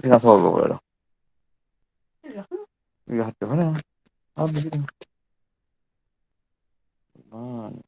Tinggal solo dah. Iya, hati mana? Habis itu. Man.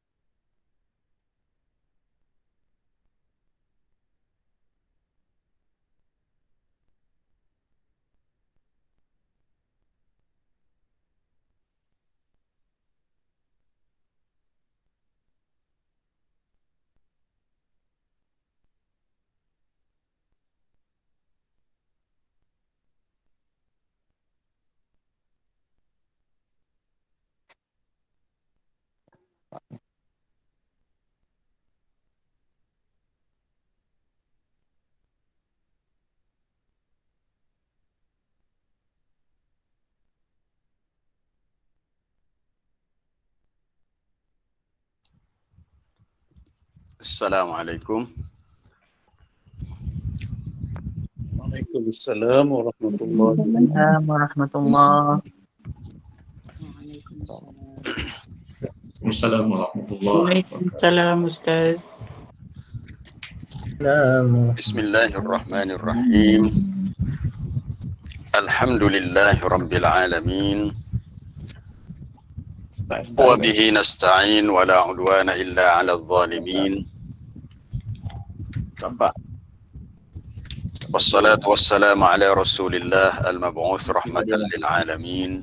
Assalamualaikum. Waalaikumsalam warahmatullahi warahmatullahi Waalaikumsalam warahmatullahi wabarakatuh. Waalaikumsalam Ustaz. Bismillahirrahmanirrahim. Alhamdulillahi rabbil alamin. Wa bihi nasta'in wa la 'udwana illa 'alal zalimin. Wassalatu wassalamu ala Rasulillah al-mab'uts rahmatan lil alamin.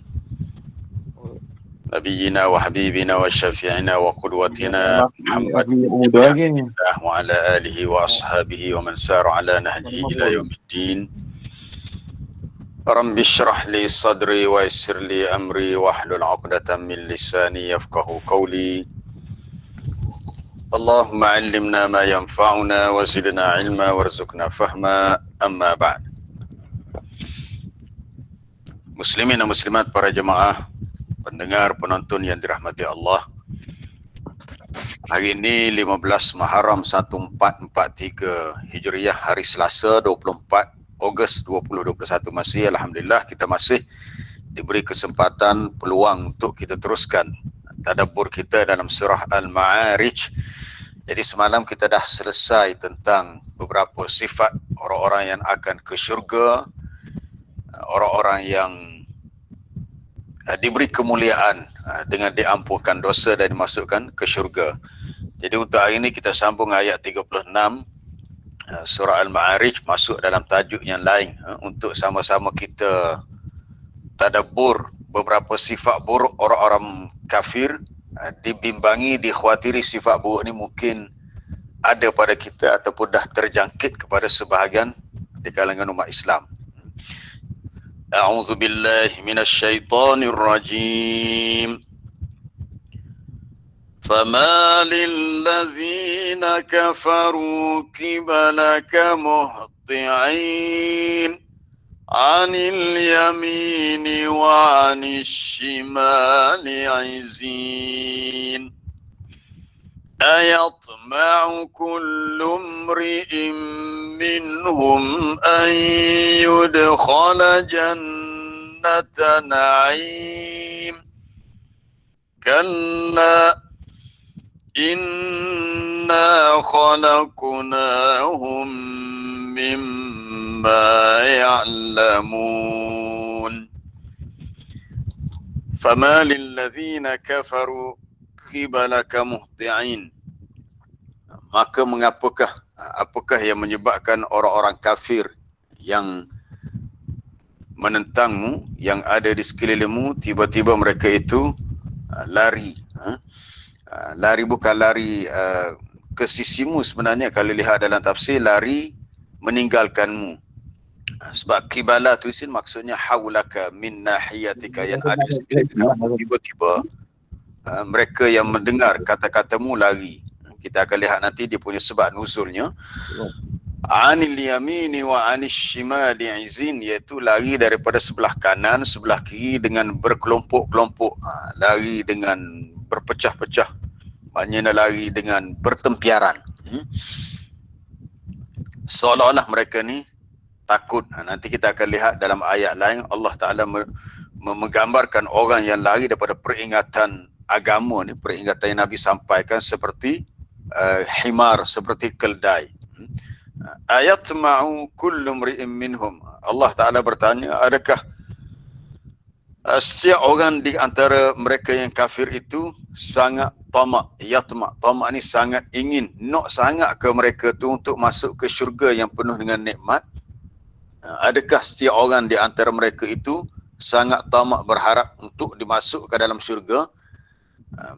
Nabiyyina wa habibina wa syafi'ina wa qudwatina Muhammad wa ala alihi wa ashabihi wa man sara ala nahjihi ila yaumiddin. Rabbi shrah li sadri wa yassir li amri wahlul 'uqdatam min lisani yafqahu qawli. Allahumma 'allimna ma yanfa'una wa zidna 'ilma warzuqna fahma. Amma ba'd. Muslimin dan muslimat, para jemaah, pendengar, penonton yang dirahmati Allah. Hari ini 15 Muharram 1443 Hijriah, hari Selasa 24 Ogos 2021 masih. Alhamdulillah kita masih diberi kesempatan, peluang untuk kita teruskan tadabbur kita dalam surah Al-Ma'arij. Jadi semalam kita dah selesai tentang beberapa sifat orang-orang yang akan ke syurga, orang-orang yang diberi kemuliaan dengan diampunkan dosa dan dimasukkan ke syurga. Jadi untuk hari ini kita sambung ayat 36 surah Al-Ma'arij, masuk dalam tajuk yang lain untuk sama-sama kita tadabbur beberapa sifat buruk orang-orang kafir. Dibimbangi, dikhawatiri sifat buruk ni mungkin ada pada kita ataupun dah terjangkit kepada sebahagian di kalangan umat Islam. A'udzu billahi minasyaitonir rajim. فَمَا لِلَّذِينَ كَفَرُوا قِبَلَكَ مُهْطِعِينَ عَنِ الْيَمِينِ وَعَنِ الشِّمَالِ عِزِينَ أَيَطْمَعُ كُلُّ امْرِئٍ مِّنْهُمْ أَن يُدْخَلَ جَنَّةَ نَعِيمٍ كَلَّا إِنَّا خَلَقْنَاهُمْ مِمَّا يَعْلَمُونَ فَمَا لِلَّذِينَ كَفَرُوا قِبَلَكَ مُهْطِعِينَ. Maka apakah yang menyebabkan orang-orang kafir yang menentangmu, yang ada di sekelilingmu, tiba-tiba mereka itu lari. Lari bukan lari ke sisimu sebenarnya, kalau lihat dalam tafsir, lari meninggalkanmu. Sebab qibala tu isin maksudnya haulaka min nahiyatika, yang ada di sekelilingmu. Tiba-tiba mereka yang mendengar kata-katamu lari. Kita akan lihat nanti dia punya sebab nuzulnya. Anil yamini wa anis shimali izin, iaitu lari daripada sebelah kanan, sebelah kiri dengan berkelompok-kelompok, lari dengan berpecah-pecah, maknanya lari dengan bertempiaran. Seolah-olah mereka ni takut. Nanti kita akan lihat dalam ayat lain Allah Ta'ala menggambarkan orang yang lari daripada peringatan agama ni, peringatan yang Nabi sampaikan, seperti himar, seperti keldai. Ayatma'u kullu mri'in minhum. Allah Ta'ala bertanya, adakah setiap orang di antara mereka yang kafir itu sangat tamak, yatma'. Tamak ni sangat ingin, nak sangat ke mereka tu untuk masuk ke syurga yang penuh dengan nikmat? Adakah setiap orang di antara mereka itu sangat tamak berharap untuk dimasuk ke dalam syurga?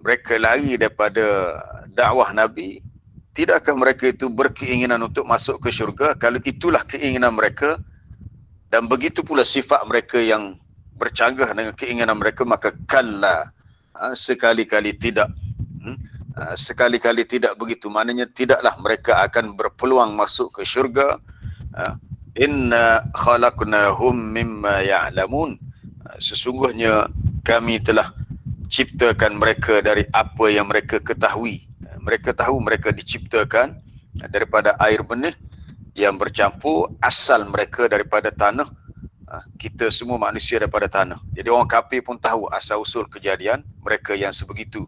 Mereka lari daripada dakwah Nabi. Tidakkah mereka itu berkeinginan untuk masuk ke syurga? Kalau itulah keinginan mereka, dan begitu pula sifat mereka yang bercanggah dengan keinginan mereka, maka kalla, sekali-kali tidak. Sekali-kali tidak begitu. Maknanya tidaklah mereka akan berpeluang masuk ke syurga. Inna khalaqnahum mimma ya'lamun. Sesungguhnya kami telah ciptakan mereka dari apa yang mereka ketahui. Mereka tahu mereka diciptakan daripada air benih yang bercampur, asal mereka daripada tanah. Kita semua manusia daripada tanah. Jadi orang kafir pun tahu asal usul kejadian mereka yang sebegitu.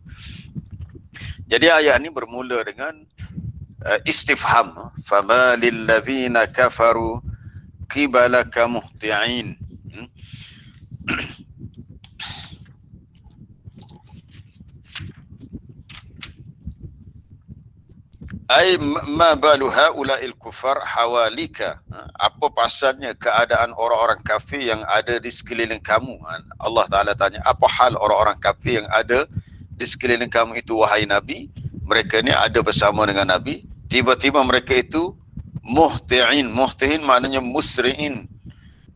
Jadi ayat ini bermula dengan istifham. Fama lillazina kafaru qibalaka muhti'in. Ai ma balu haula'il kufar hawalika. Apa pasalnya keadaan orang-orang kafir yang ada di sekeliling kamu? Allah Ta'ala tanya, apa hal orang-orang kafir yang ada di sekeliling kamu itu, wahai Nabi? Mereka ni ada bersama dengan Nabi. Tiba-tiba mereka itu muhti'in. Muhti'in maknanya musri'in.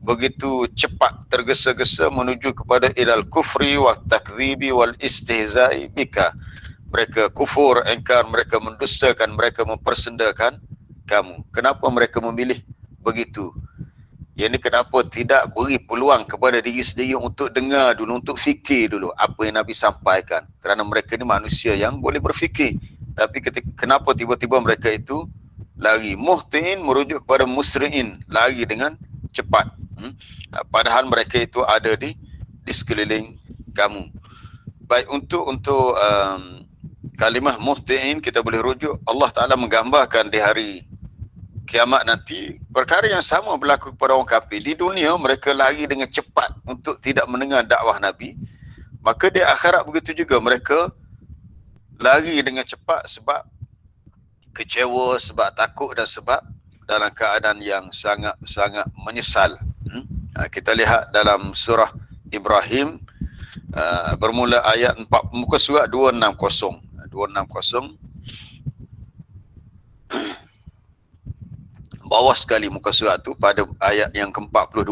Begitu cepat tergesa-gesa menuju kepada ilal kufri wa takdzibi wal istihza'i bika. Mereka kufur, engkar, mereka mendustakan, mereka mempersendakan kamu. Kenapa mereka memilih begitu? Yang ini kenapa tidak beri peluang kepada diri sendiri untuk dengar dulu, untuk fikir dulu apa yang Nabi sampaikan. Kerana mereka ni manusia yang boleh berfikir. Tapi kenapa tiba-tiba mereka itu lari? Muhtiin merujuk kepada musri'in, lari dengan cepat. Padahal mereka itu ada di sekeliling kamu. Baik, untuk kalimah muhtiin kita boleh rujuk, Allah Ta'ala menggambarkan di hari kiamat nanti perkara yang sama berlaku kepada orang kafir. Di dunia mereka lari dengan cepat untuk tidak mendengar dakwah Nabi, maka di akhirat begitu juga, mereka lari dengan cepat sebab kecewa, sebab takut, dan sebab dalam keadaan yang sangat-sangat menyesal. Kita lihat dalam surah Ibrahim, bermula ayat 4, muka surat 260. Bawah sekali muka surat tu pada ayat yang ke-42.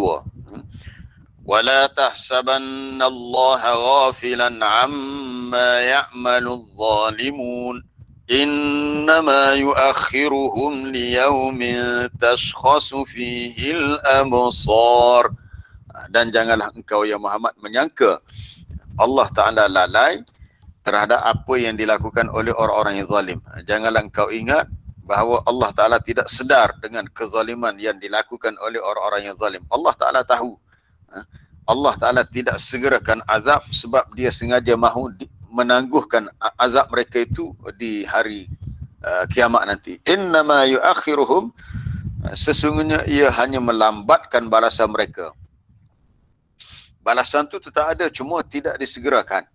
Wala tahsabannallaha ghafilan amma ya'maludz zalimun innama yuakhiruhum liyaumin tashkhasu fihil absar. Dan janganlah engkau ya Muhammad menyangka Allah Ta'ala lalai terhadap apa yang dilakukan oleh orang-orang yang zalim. Janganlah engkau ingat bahawa Allah Ta'ala tidak sedar dengan kezaliman yang dilakukan oleh orang-orang yang zalim. Allah Ta'ala tahu. Allah Ta'ala tidak segerakan azab sebab dia sengaja mahu menangguhkan azab mereka itu di hari kiamat nanti. Innama yuakhiruhum, sesungguhnya ia hanya melambatkan balasan mereka. Balasan tu tetap ada, cuma tidak disegerakan.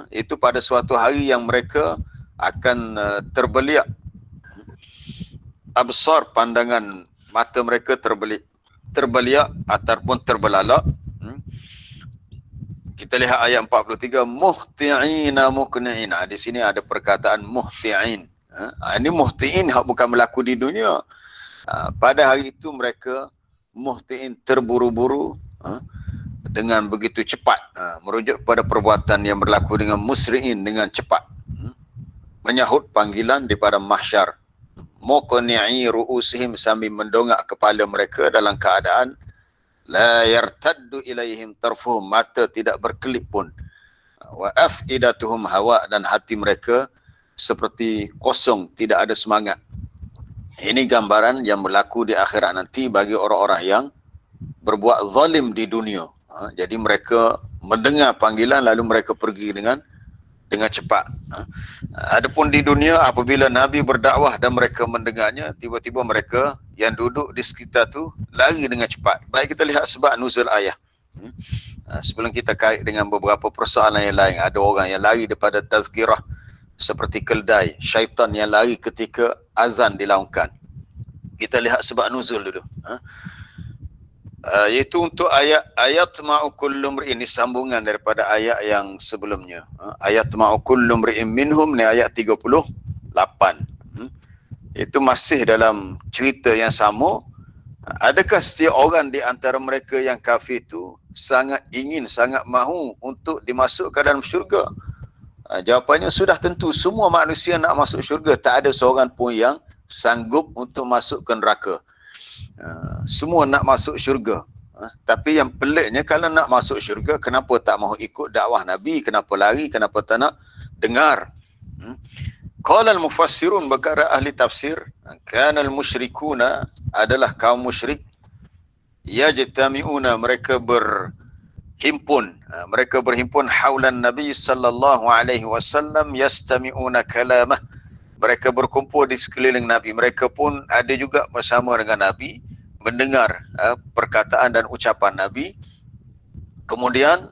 Itu pada suatu hari yang mereka akan terbeliak. Absar, pandangan mata mereka terbeliak ataupun terbelalak. Kita lihat ayat 43, muhti'ina muqni'in. Di sini ada perkataan muhti'in. Ini muhti'in bukan berlaku di dunia. Pada hari itu mereka muhti'in, terburu-buru, dengan begitu cepat, merujuk kepada perbuatan yang berlaku dengan musri'in, dengan cepat, menyahut panggilan daripada mahsyar. Muqni'i ru'usihim, sambil mendongak kepala mereka dalam keadaan la yartaddu ilaihim tarfuhum, mata tidak berkelip pun. Wa afidatuhum hawa, dan hati mereka seperti kosong, tidak ada semangat. Ini gambaran yang berlaku di akhirat nanti bagi orang-orang yang berbuat zalim di dunia. Jadi mereka mendengar panggilan lalu mereka pergi dengan dengan cepat. Adapun di dunia, apabila Nabi berdakwah dan mereka mendengarnya, tiba-tiba mereka yang duduk di sekitar tu lari dengan cepat. Baik, kita lihat sebab nuzul ayat. Sebelum kita kait dengan beberapa persoalan yang lain, ada orang yang lari daripada tazkirah seperti keldai, syaitan yang lari ketika azan dilaungkan. Kita lihat sebab nuzul dulu. Iaitu untuk ayat ma'u kullu mri'in, ini sambungan daripada ayat yang sebelumnya. Ayat ma'u kullu mri'in minhum ni ayat 38. Itu masih dalam cerita yang sama. Adakah setiap orang di antara mereka yang kafir itu sangat ingin, sangat mahu untuk dimasukkan dalam syurga? Jawapannya sudah tentu, semua manusia nak masuk syurga. Tak ada seorang pun yang sanggup untuk masuk ke neraka. Semua nak masuk syurga. Tapi yang peliknya, kalau nak masuk syurga, kenapa tak mahu ikut dakwah Nabi? Kenapa lari? Kenapa tak nak dengar? Qala al-mufassirun, berkata ahli tafsir, kana al-musyrikuna, adalah kaum musyrik, yajtami'una, mereka berhimpun haulan Nabi sallallahu alaihi wasallam, yastami'una kalamah, mereka berkumpul di sekeliling Nabi. Mereka pun ada juga bersama dengan Nabi, mendengar perkataan dan ucapan Nabi. Kemudian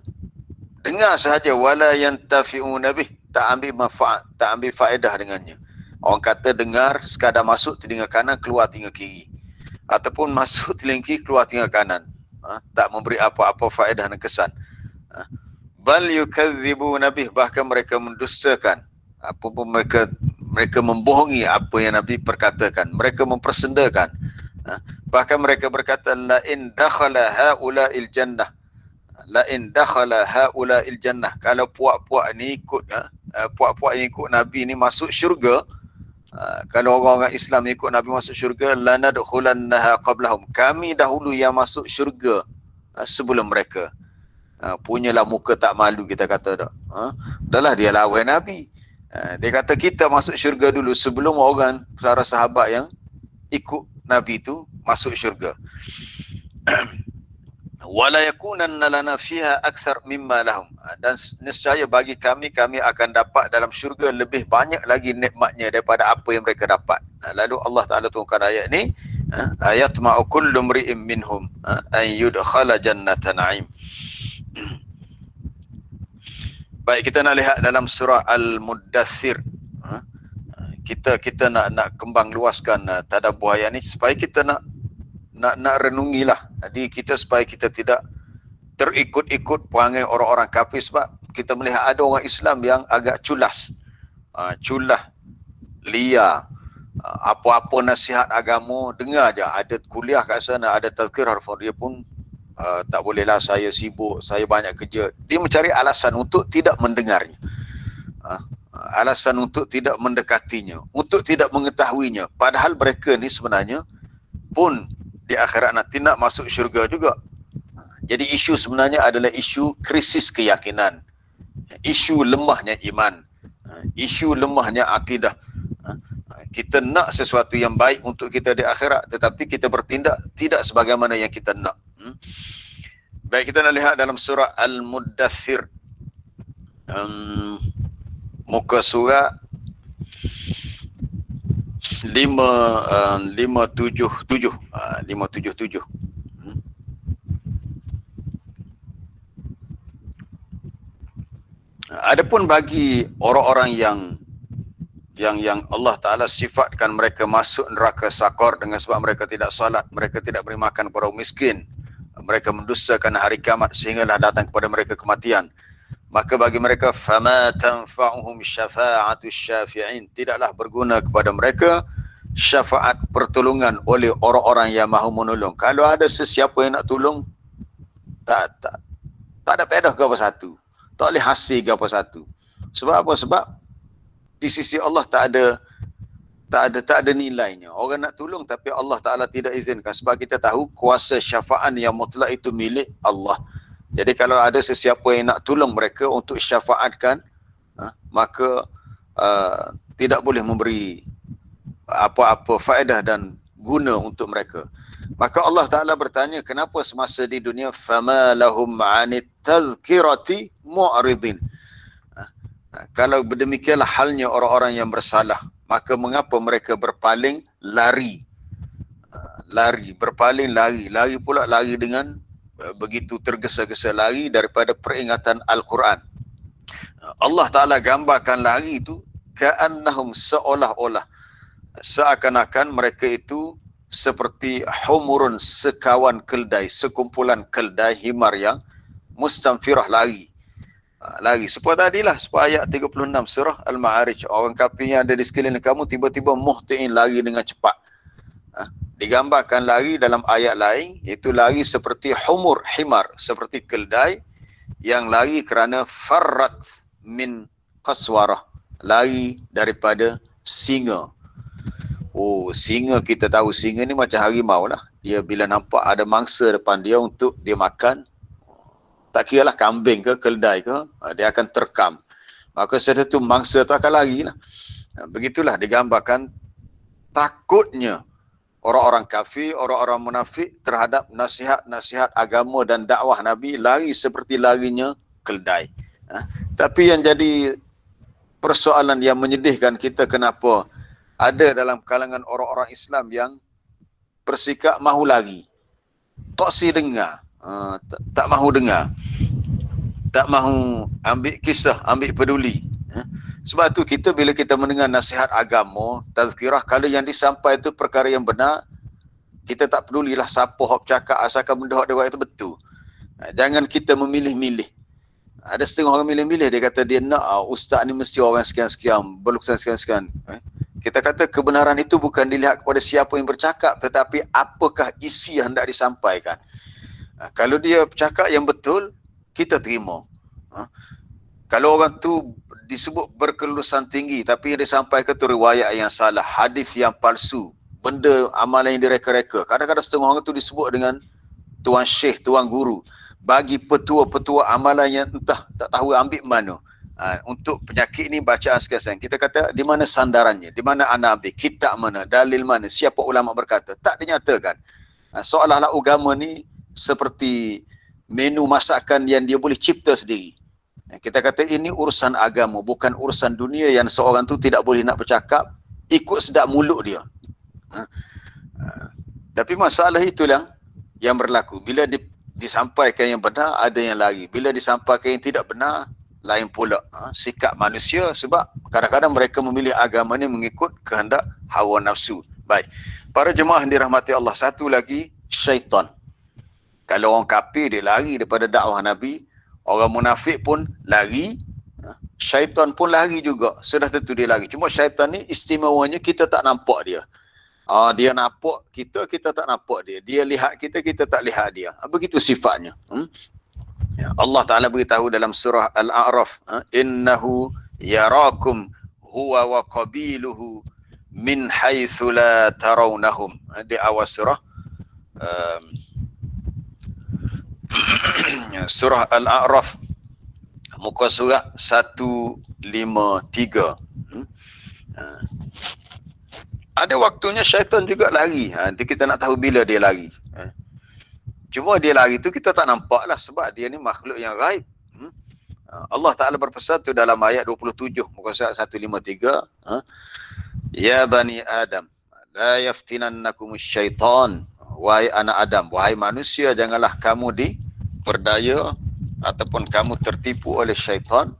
dengar sahaja, wala yantafi'una bih, tak ambil manfaat, tak ambil faedah dengannya. Orang kata dengar sekadar masuk telinga kanan, keluar telinga kiri, ataupun masuk telinga kiri, keluar telinga kanan. Tak memberi apa-apa faedah dan kesan. Bal yukadzibuna bih, bahkan mereka mendustakan, apapun mereka membohongi apa yang Nabi perkatakan, mereka mempersendakan. Bahkan mereka berkata, la in dakhala haula'il jannah, la in dakhala haula'il jannah, kalau puak-puak ni ikut, puak-puak yang ikut Nabi ni masuk syurga, kalau orang-orang Islam ikut Nabi masuk syurga, la nadkhulannaha qablahum, kami dahulu yang masuk syurga sebelum mereka. Punyalah muka tak malu, kita kata tak. Dahlah dia lawan Nabi. Dia kata kita masuk syurga dulu sebelum orang, para sahabat yang ikut Nabi itu masuk syurga. Wala yakunanna lana fiha akthar mimma lahum, dan nescaya bagi kami akan dapat dalam syurga lebih banyak lagi nikmatnya daripada apa yang mereka dapat. Lalu Allah Ta'ala turunkan ayat ni, ayat ma'u kullu mri'in minhum an yudkhala jannata na'im. Baik, kita nak lihat dalam surah Al-Muddathir. Kita nak kembang luaskan tadabbur ayat ni supaya kita nak renungilah. Jadi kita, supaya kita tidak terikut-ikut perangai orang-orang kafir, sebab kita melihat ada orang Islam yang agak culas, liar, apa-apa nasihat agama dengar je. Ada kuliah kat sana, ada tazkirah, dia pun tak bolehlah, saya sibuk, saya banyak kerja. Dia mencari alasan untuk tidak mendengarnya, alasan untuk tidak mendekatinya, untuk tidak mengetahuinya. Padahal mereka ni sebenarnya pun di akhirat nanti nak masuk syurga juga. Jadi isu sebenarnya adalah isu krisis keyakinan, isu lemahnya iman, isu lemahnya akidah. Kita nak sesuatu yang baik untuk kita di akhirat, tetapi kita bertindak tidak sebagaimana yang kita nak. Baik, kita nak lihat dalam surah Al-Muddathir, muka surat 577. Adapun bagi orang-orang yang Allah Ta'ala sifatkan mereka masuk neraka sakor dengan sebab mereka tidak salat, mereka tidak beri makan kepada orang miskin, mereka mendustakan hari kiamat sehinggalah datang kepada mereka kematian, maka bagi mereka fama tanfa'uhum syafa'atus syafi'in, tidaklah berguna kepada mereka syafaat pertolongan oleh orang-orang yang mahu menolong. Kalau ada sesiapa yang nak tolong, tak ada faedah ke apa satu, tak boleh hasil ke apa satu. Sebab apa? Sebab di sisi Allah tak ada nilainya. Orang nak tolong tapi Allah Ta'ala tidak izinkan, sebab kita tahu kuasa syafaat yang mutlak itu milik Allah. Jadi kalau ada sesiapa yang nak tolong mereka untuk syafaatkan, maka tidak boleh memberi apa-apa faedah dan guna untuk mereka. Maka Allah Ta'ala bertanya, kenapa semasa di dunia fama lahum 'anit tazkirati mu'ridin, Kalau demikianlah halnya orang-orang yang bersalah, maka mengapa mereka berpaling, lari? Lari, berpaling, lari pula lari dengan begitu tergesa-gesa lari daripada peringatan Al-Quran. Allah Ta'ala gambarkan lari itu ka'annahum, seolah-olah, seakan-akan mereka itu seperti humurun, sekawan keldai, sekumpulan keldai himar yang mustamfirah, lari. Supaya tadilah, supaya ayat 36 surah Al-Ma'arij, orang kafir yang ada di sekeliling kamu tiba-tiba muhtiin, lari dengan cepat. Digambarkan lari dalam ayat lain, itu lari seperti humur, himar, seperti keldai yang lari kerana farrat min qaswarah, lari daripada singa. Oh, singa, kita tahu singa ni macam harimau lah. Dia bila nampak ada mangsa depan dia untuk dia makan, tak kira lah kambing ke keldai ke, dia akan terkam. Maka satu mangsa tu akan lari lah. Begitulah digambarkan takutnya orang-orang kafir, orang-orang munafik terhadap nasihat-nasihat agama dan dakwah Nabi, lari seperti larinya keldai. Tapi yang jadi persoalan yang menyedihkan kita, kenapa ada dalam kalangan orang-orang Islam yang bersikap mahu lari, tak si dengar, tak mahu dengar, tak mahu ambil kisah, ambil peduli. Sebab tu kita bila kita mendengar nasihat agama, tazkirah, kalau yang disampaikan itu perkara yang benar, kita tak pedulilah siapa hok cakap, asalkan benda hok dia buat itu betul. Jangan kita memilih-milih. Ada setengah orang milih-milih, dia kata dia nak ustaz ni mesti orang sekian-sekian, berlukisan sekian-sekian. Kita kata kebenaran itu bukan dilihat kepada siapa yang bercakap, tetapi apakah isi yang hendak disampaikan. Kalau dia bercakap yang betul, kita terima. Kalau orang tu disebut berkelulusan tinggi, tapi yang disampaikan tu riwayat yang salah, hadis yang palsu, benda amalan yang direka-reka. Kadang-kadang setengah orang tu disebut dengan tuan syekh, tuan guru, bagi petua-petua amalan yang entah tak tahu ambil mana. Untuk penyakit ni bacaan sekian. Kita kata di mana sandarannya, di mana ana ambil, kitab mana, dalil mana, siapa ulama berkata, tak dinyatakan. Seolah-olah agama ni seperti menu masakan yang dia boleh cipta sendiri. Kita kata ini urusan agama, bukan urusan dunia yang seorang tu tidak boleh nak bercakap, ikut sedap mulut dia. Tapi masalah itulah yang berlaku. Bila disampaikan yang benar, ada yang lari. Bila disampaikan yang tidak benar, lain pula sikap manusia, sebab kadang-kadang mereka memilih agama ni mengikut kehendak hawa nafsu. Baik, para jemaah yang dirahmati Allah, satu lagi, syaitan. Kalau orang kafir dia lari daripada dakwah Nabi, orang munafik pun lari, syaitan pun lari juga. Sudah tentu dia lari. Cuma syaitan ni istimewanya kita tak nampak dia. Dia nampak kita, kita tak nampak dia. Dia lihat kita, kita tak lihat dia. Begitu sifatnya. Allah Ta'ala beritahu dalam surah Al-A'raf, innahu yarakum huwa wa qabiluhu min haitsu la tarawnahum. Di awal surah surah Al-A'raf, muka surat 153. Ada waktunya syaitan juga lari. Nanti kita nak tahu bila dia lari. Cuma dia lari tu kita tak nampak lah, sebab dia ni makhluk yang gaib. Allah Ta'ala berpesan tu dalam ayat 27, muka surat 153. Ya Bani Adam, la yaftinannakumus syaitan. Wahai anak Adam, wahai manusia, janganlah kamu diperdaya ataupun kamu tertipu oleh syaitan.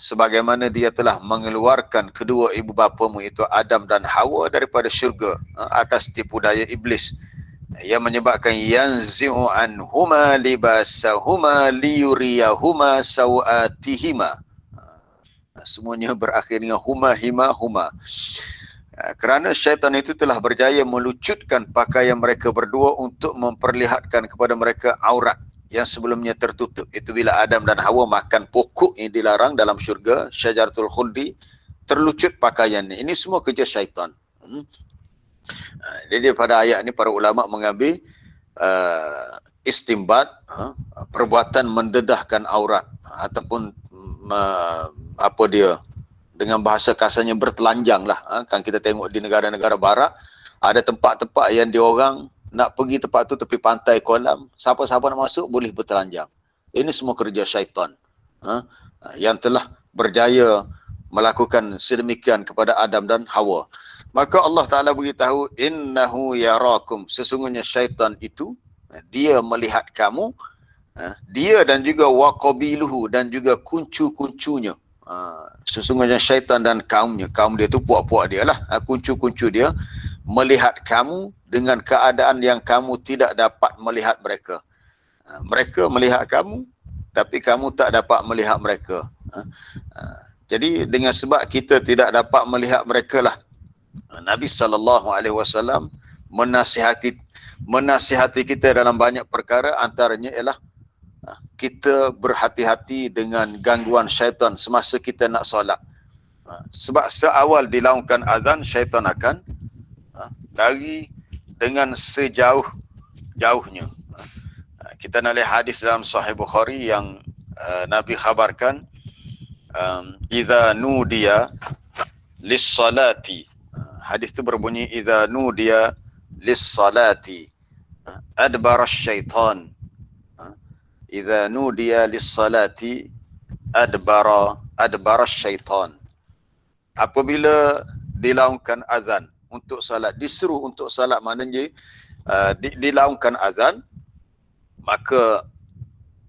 Sebagaimana dia telah mengeluarkan kedua ibu bapamu, itu Adam dan Hawa, daripada syurga atas tipu daya iblis, yang menyebabkan yanzi'u anhuma libasahuma liyuriyahuma sawatihima. Semuanya berakhir dengan huma, hima, huma. Kerana syaitan itu telah berjaya melucutkan pakaian mereka berdua untuk memperlihatkan kepada mereka aurat yang sebelumnya tertutup. Itu bila Adam dan Hawa makan pokok yang dilarang dalam syurga, syajaratul khuldi, terlucut pakaiannya. Ini semua kerja syaitan. Jadi pada ayat ini para ulama mengambil istimbat, perbuatan mendedahkan aurat ataupun apa dia, dengan bahasa kasarnya bertelanjang lah. Kan kita tengok di negara-negara barat, ada tempat-tempat yang diorang nak pergi tempat tu tepi pantai, kolam, siapa-siapa nak masuk boleh bertelanjang. Ini semua kerja syaitan yang telah berjaya melakukan sedemikian kepada Adam dan Hawa. Maka Allah Ta'ala beritahu, innahu yarakum, sesungguhnya syaitan itu, dia melihat kamu, dia dan juga waqabiluhu, dan juga kuncu-kuncunya. Sesungguhnya syaitan dan kaumnya, kaum dia tu puak-puak dia lah, kuncu-kuncu dia, melihat kamu dengan keadaan yang kamu tidak dapat melihat mereka. Mereka melihat kamu, tapi kamu tak dapat melihat mereka. Jadi dengan sebab kita tidak dapat melihat mereka lah, Nabi SAW menasihati kita dalam banyak perkara, antaranya ialah kita berhati-hati dengan gangguan syaitan semasa kita nak solat. Sebab seawal dilaungkan azan, syaitan akan lari dengan sejauh-jauhnya. Kita nak lihat hadis dalam Sahih Bukhari yang Nabi khabarkan, idza nudiya lis-salati. Hadis itu berbunyi, idza nudiya lis-salati adbara syaitan. Idza nudiya lis-salati adbara syaitan. Apabila dilaungkan azan untuk salat, disuruh untuk salat, maknanya dilaungkan azan, maka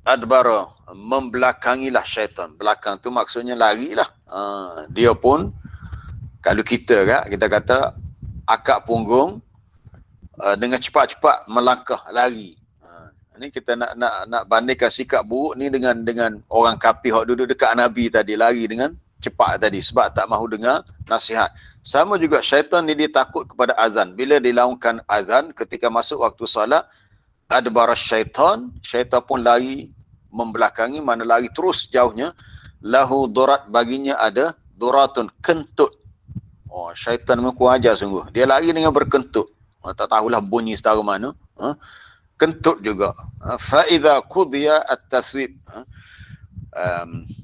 adbara, membelakangilah syaitan. Belakang tu maksudnya larilah. Dia pun, kalau kita kata akak punggung, dengan cepat-cepat melangkah lari. Ini kita nak bandingkan sikap buruk ni dengan orang kafir hok duduk dekat Nabi tadi, lari dengan cepat tadi sebab tak mahu dengar nasihat. Sama juga syaitan ni, dia takut kepada azan. Bila dilaungkan azan ketika masuk waktu solat, adbara syaitan, syaitan pun lari membelakangi, mana lari terus jauhnya. Lahu durat, baginya ada duratun, kentut. Syaitan memang kurang ajar sungguh. Dia lari dengan berkentut. Tak tahulah bunyi setara mana. Kentut juga. Fa idza qudiya at-taswib.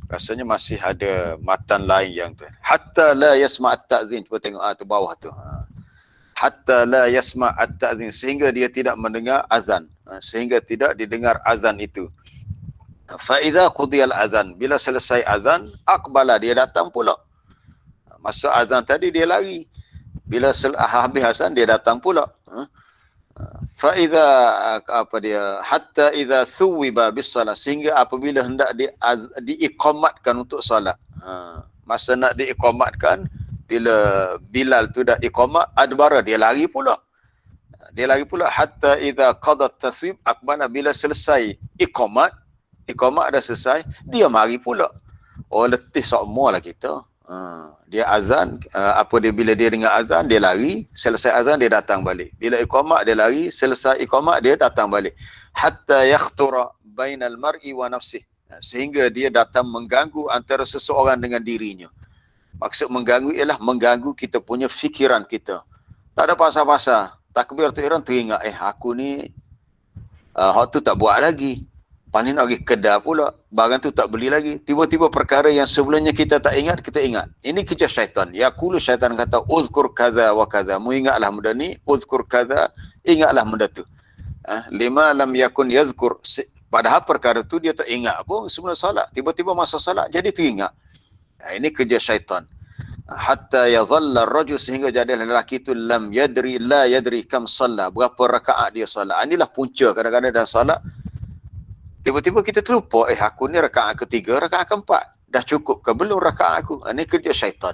Rasanya masih ada matan lain yang tu. Hatta la yasma' at-ta'zin. Cuba tengok tu bawah tu. Hatta la yasma' at-ta'zin, sehingga dia tidak mendengar azan. Sehingga tidak didengar azan itu. Fa idza qudiyal azan, bila selesai azan, aqbala, dia datang pula. Masa azan tadi dia lari. Bila habis azan dia datang pula. Fa idza hatta idza thuwiba bis salat, sehingga apabila hendak diiqamatkan untuk salat. Masa nak diiqamatkan, bila Bilal tu dah iqamat, adbara, dia lari pula. Hatta idza qadat taswib aqbala, bila selesai iqamat dah selesai, dia mari pula. Letih semua lah kita. Dia azan, bila dia dengar azan dia lari, selesai azan dia datang balik. Bila iqamat dia lari, selesai iqamat dia datang balik. Hatta yakhtura bainal mar'i wa nafsih, sehingga dia datang mengganggu antara seseorang dengan dirinya. Maksud mengganggu ialah mengganggu kita punya fikiran kita. Tak ada pasal-pasal. Takbiratul ihram teringat, aku ni hak tu tak buat lagi. Paling nak pergi kedai pula, barang tu tak beli lagi. Tiba-tiba perkara yang sebelumnya kita tak ingat, kita ingat. Ini kerja syaitan. Yaqulu, syaitan kata, uzkur kadza wa kadza. Mu ingatlah benda ni, uzkur kadza, ingatlah benda tu. Lima lam yakun yazkur. Padahal perkara tu dia tak ingat pun sebelum solat. Tiba-tiba masa solat jadi teringat. Ini kerja syaitan. Hatta yadhalla ar-rajul, sehingga jadi lelaki tu la yadri kam salla, berapa rakaat dia solat. Inilah punca kadang-kadang dalam solat. Tiba-tiba kita terlupa, aku ni rakaat ketiga, rakaat keempat. Dah cukup ke belum rakaat aku? Ini kerja syaitan.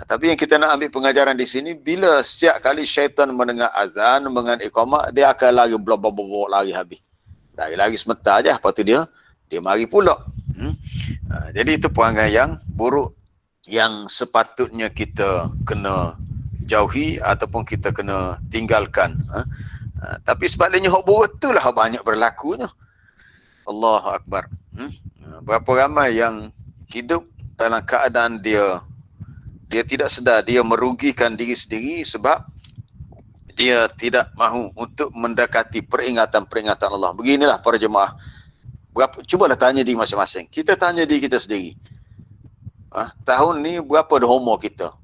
Tapi yang kita nak ambil pengajaran di sini, bila setiap kali syaitan mendengar azan, mendengar iqamah, dia akan lari blok-blok, lari habis. Lari sebentar aja, lepas tu dia mari pula. Jadi itu perangai yang buruk yang sepatutnya kita kena jauhi ataupun kita kena tinggalkan. Tapi sebaliknya hak buruk itulah banyak berlakunya. Allahu Akbar. Berapa ramai yang hidup dalam keadaan dia tidak sedar, dia merugikan diri sendiri sebab dia tidak mahu untuk mendekati peringatan-peringatan Allah. Beginilah para jemaah. Cubalah tanya diri masing-masing. Kita tanya diri kita sendiri. Tahun ni berapa dah umur kita?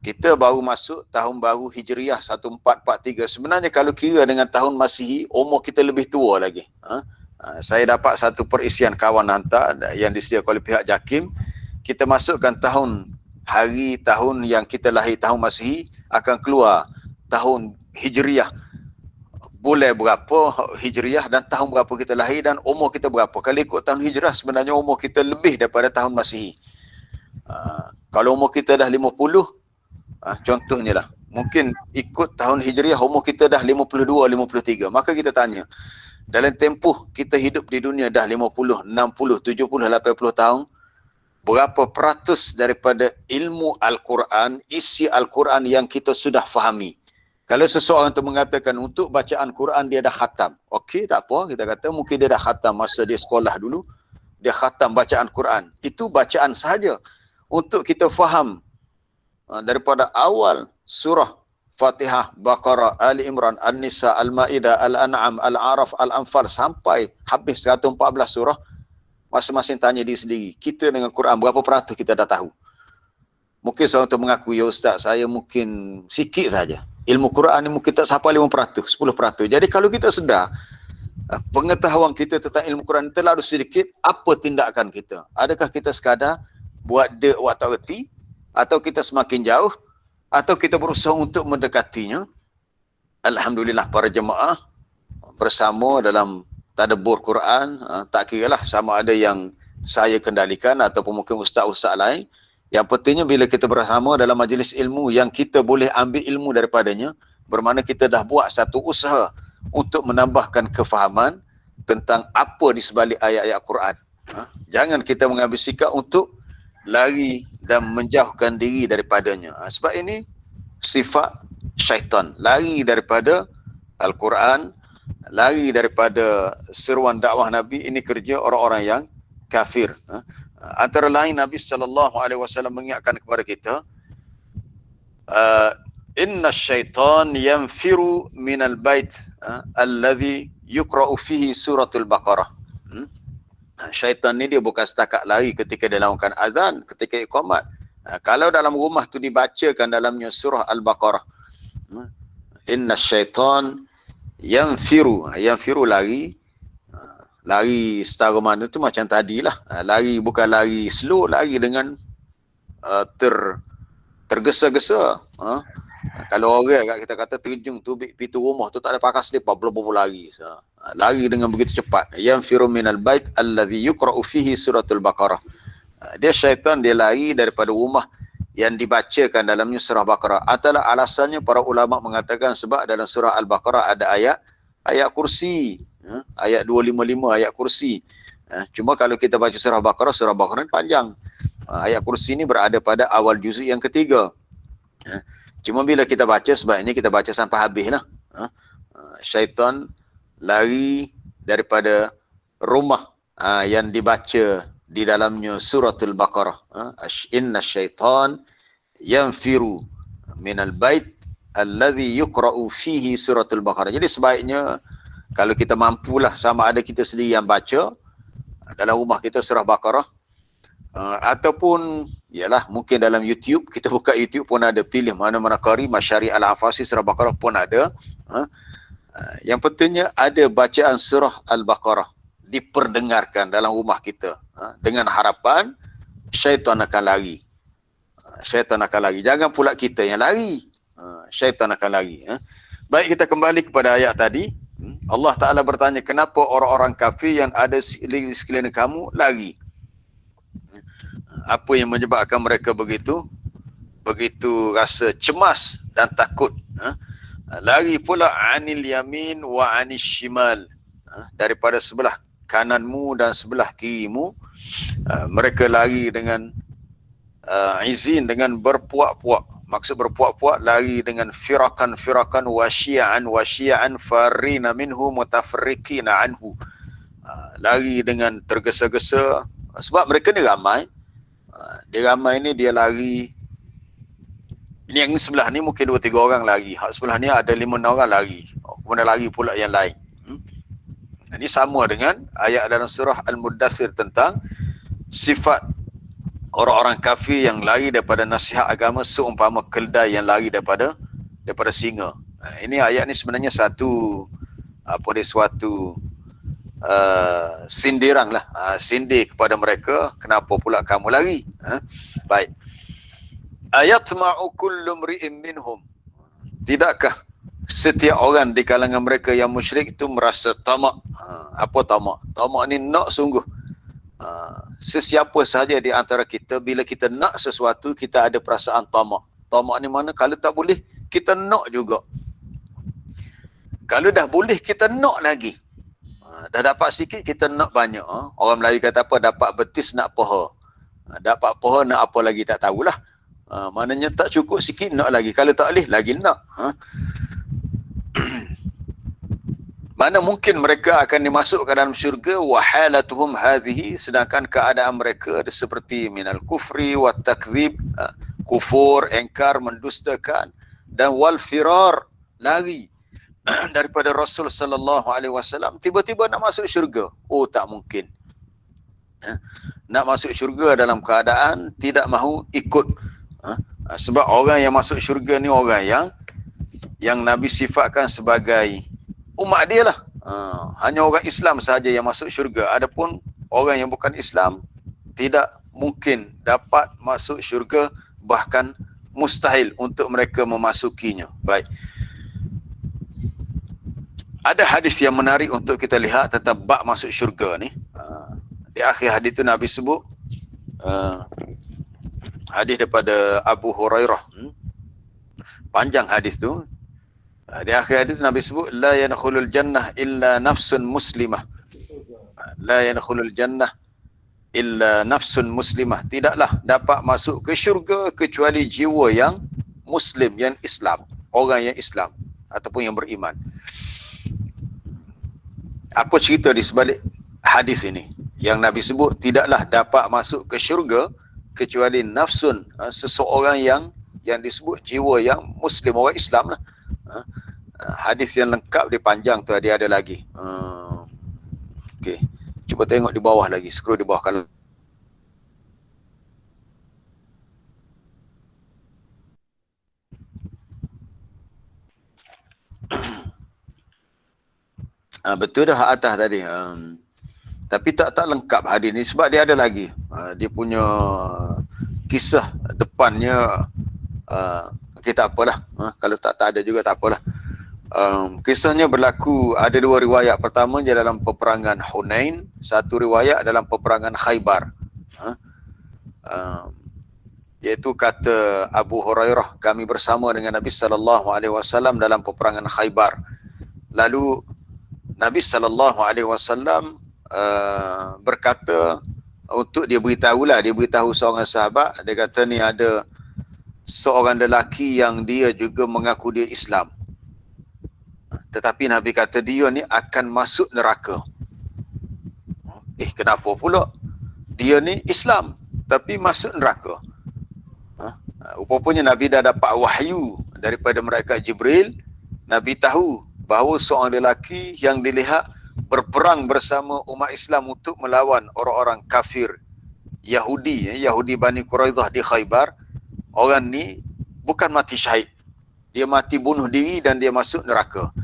Kita baru masuk tahun baru Hijriah 1443. Sebenarnya kalau kira dengan tahun Masihi, umur kita lebih tua lagi. Saya dapat satu perisian kawan hantar yang disediakan oleh pihak JAKIM. Kita masukkan tahun yang kita lahir tahun Masihi, akan keluar tahun Hijriah, bulan berapa Hijriah dan tahun berapa kita lahir dan umur kita berapa. Kalau ikut tahun Hijriah sebenarnya umur kita lebih daripada tahun Masihi. Kalau umur kita dah 50, contohnya lah, mungkin ikut tahun Hijriah umur kita dah 52, 53. Maka kita tanya, dalam tempoh kita hidup di dunia dah 50, 60, 70, 80 tahun, berapa peratus daripada ilmu Al-Quran, isi Al-Quran yang kita sudah fahami? Kalau seseorang itu mengatakan untuk bacaan Quran dia dah khatam, okey, tak apa, kita kata mungkin dia dah khatam masa dia sekolah dulu, dia khatam bacaan Quran. Itu bacaan sahaja. Untuk kita faham daripada awal surah Fatihah, Baqarah, Ali Imran, An-Nisa, Al-Ma'idah, Al-An'am, Al-A'raf, Al-Anfal sampai habis 114 surah, masing-masing tanya diri sendiri, kita dengan Quran berapa peratus kita dah tahu? Mungkin seorang tu mengaku, ya Ustaz, saya mungkin sikit saja. Ilmu Quran ni mungkin tak sampai 5%, 10%. Jadi kalau kita sedar, pengetahuan kita tentang ilmu Quran terlalu sedikit, apa tindakan kita? Adakah kita sekadar buat dek buat tak reti? Atau kita semakin jauh? Atau kita berusaha untuk mendekatinya? Alhamdulillah para jemaah bersama dalam tadabbur Quran, tak kira lah sama ada yang saya kendalikan ataupun mungkin ustaz-ustaz lain. Yang pentingnya bila kita bersama dalam majlis ilmu yang kita boleh ambil ilmu daripadanya, bermakna kita dah buat satu usaha untuk menambahkan kefahaman tentang apa di sebalik ayat-ayat Quran. Jangan kita mengambil sikap untuk lari dan menjauhkan diri daripadanya. Sebab ini sifat syaitan, lari daripada Al-Quran, lari daripada seruan dakwah Nabi. Ini kerja orang-orang yang kafir. Antara lain Nabi SAW mengingatkan kepada kita, inna syaitan yanfiru minal bait alladhi yukra'u fihi suratul Baqarah. Syaitan ni dia bukan setakat lari ketika dia lakukan azan, ketika iqamat. Kalau dalam rumah tu dibacakan dalamnya surah Al-Baqarah, inna syaitan yanfiru lari, lari setara mana tu macam tadilah, lari bukan lari slow, lari dengan tergesa-gesa. Kalau orang kat kita kata terjung tu pintu rumah tu tak ada pakas dia blub lari. Lari dengan begitu cepat. Yanfiru minal bait allazi yuqra'u fihi suratul Baqarah. Dia syaitan, dia lari daripada rumah yang dibacakan dalamnya surah Baqarah. Adalah alasannya para ulama mengatakan sebab dalam surah Al-Baqarah ada ayat kursi. Ayat 255, ayat kursi. Cuma kalau kita baca surah Baqarah ni panjang. Ayat kursi ni berada pada awal juzuk yang ketiga. Cuma bila kita baca, sebab ini kita baca sampai habis lah. Syaitan lari daripada rumah yang dibaca di dalamnya suratul Baqarah. Inna syaitan yanfiru minal bait alladhi yuqra'u fihi suratul Baqarah. Jadi sebaiknya kalau kita mampulah, sama ada kita sendiri yang baca dalam rumah kita surah Baqarah, ataupun ialah mungkin dalam YouTube, kita buka YouTube pun ada, pilih mana-mana qari Masyari Al-Hafasi surah Baqarah pun ada. Yang pentingnya ada bacaan surah Al-Baqarah diperdengarkan dalam rumah kita, dengan harapan syaitan akan lari. Syaitan akan lari. Jangan pula kita yang lari. Syaitan akan lari. Baik, kita kembali kepada ayat tadi. Allah Ta'ala bertanya, kenapa orang-orang kafir yang ada di sekeliling kamu lari? Apa yang menyebabkan mereka begitu rasa cemas dan takut? Lari pula anil yamin wa anis shimal, daripada sebelah kananmu dan sebelah kirimu. Mereka lari dengan izin, dengan berpuak-puak. Maksud berpuak-puak, lari dengan firakan wasyi'an farina minhu mutafarriqina anhu. Lari dengan tergesa-gesa, sebab mereka ni ramai. Dia ramai ni, dia lari. Ini yang sebelah ni mungkin 2-3 orang lari. Hak sebelah ni ada 5-6 orang lari. Kemudian lari pula yang lain. Ini sama dengan ayat dalam surah Al-Muddathir tentang sifat orang-orang kafir yang lari daripada nasihat agama seumpama keldai yang lari daripada singa. Ini ayat ni sebenarnya suatu sindiran lah, sindir kepada mereka, kenapa pula kamu lari? Baik. Ayatma'u kullu mri'in minhum, tidakkah setiap orang di kalangan mereka yang musyrik itu merasa tamak? Apa tamak? Tamak ni nak sungguh. Sesiapa sahaja di antara kita, bila kita nak sesuatu, kita ada perasaan tamak. Tamak ni mana? Kalau tak boleh, kita nak juga. Kalau dah boleh, kita nak lagi. Dah dapat sikit, kita nak banyak. Orang Melayu kata apa? Dapat betis nak paha. Dapat paha nak apa lagi tak tahulah. Maknanya tak cukup sikit, nak lagi. Kalau tak boleh, lagi nak. Mana mungkin mereka akan dimasukkan dalam syurga, wa halatuhum hadhihi, sedangkan keadaan mereka seperti minal kufri wa takdzib, kufur, engkar, mendustakan, dan wal firar, lari daripada Rasul sallallahu alaihi wasallam. Tiba-tiba nak masuk syurga. Oh, tak mungkin. Nak masuk syurga dalam keadaan tidak mahu ikut. Sebab orang yang masuk syurga ni orang yang Nabi sifatkan sebagai umat dia lah. Hanya orang Islam sahaja yang masuk syurga. Adapun orang yang bukan Islam tidak mungkin dapat masuk syurga, bahkan mustahil untuk mereka memasukinya. Baik. Ada hadis yang menarik untuk kita lihat tentang bab masuk syurga ni. Di akhir hadis itu Nabi sebut, hadis daripada Abu Hurairah. Panjang hadis tu. Di akhir hadis Nabi sebut, la yadkhulul jannah illa nafsun muslimah. La yadkhulul jannah illa nafsun muslimah. Tidaklah dapat masuk ke syurga kecuali jiwa yang muslim, yang Islam, orang yang Islam ataupun yang beriman. Apa cerita di sebalik hadis ini? Yang Nabi sebut tidaklah dapat masuk ke syurga kecuali nafsun, seseorang yang disebut jiwa yang muslim, orang Islam lah. Hadis yang lengkap dia panjang tu, dia ada lagi. Okey. Cuba tengok di bawah lagi, scroll di bawah kalau betul dah atas tadi. Tapi tak lengkap hadis ni sebab dia ada lagi. Dia punya kisah depannya, kita apalah. Kalau tak ada juga tak apalah. Kisahnya berlaku, ada dua riwayat. Pertama dia dalam peperangan Hunain, satu riwayat dalam peperangan Khaybar. Iaitu kata Abu Hurairah, kami bersama dengan Nabi sallallahu alaihi wasallam dalam peperangan Khaybar. Lalu Nabi sallallahu alaihi wasallam berkata untuk dia beritahu seorang sahabat, dia kata ni ada seorang lelaki yang dia juga mengaku dia Islam. Tetapi Nabi kata dia ni akan masuk neraka. Kenapa pula? Dia ni Islam tapi masuk neraka. Rupanya Nabi dah dapat wahyu daripada malaikat Jibril. Nabi tahu bahawa seorang lelaki yang dilihat berperang bersama umat Islam untuk melawan orang-orang kafir Yahudi Bani Quraidah di Khaybar. Orang ni bukan mati syahid, dia mati bunuh diri dan dia masuk neraka.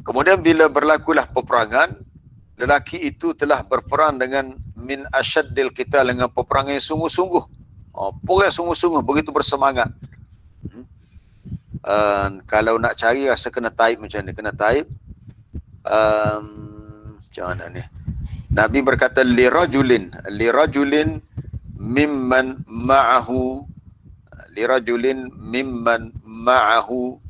Kemudian bila berlakulah peperangan, lelaki itu telah berperang dengan min asyaddil qital, dengan peperangan yang sungguh-sungguh. Perang sungguh-sungguh, begitu bersemangat. Kalau nak cari rasa kena taib macam ni, kena taib. Macam mana ni? Nabi berkata lirajulin mimman ma'ahu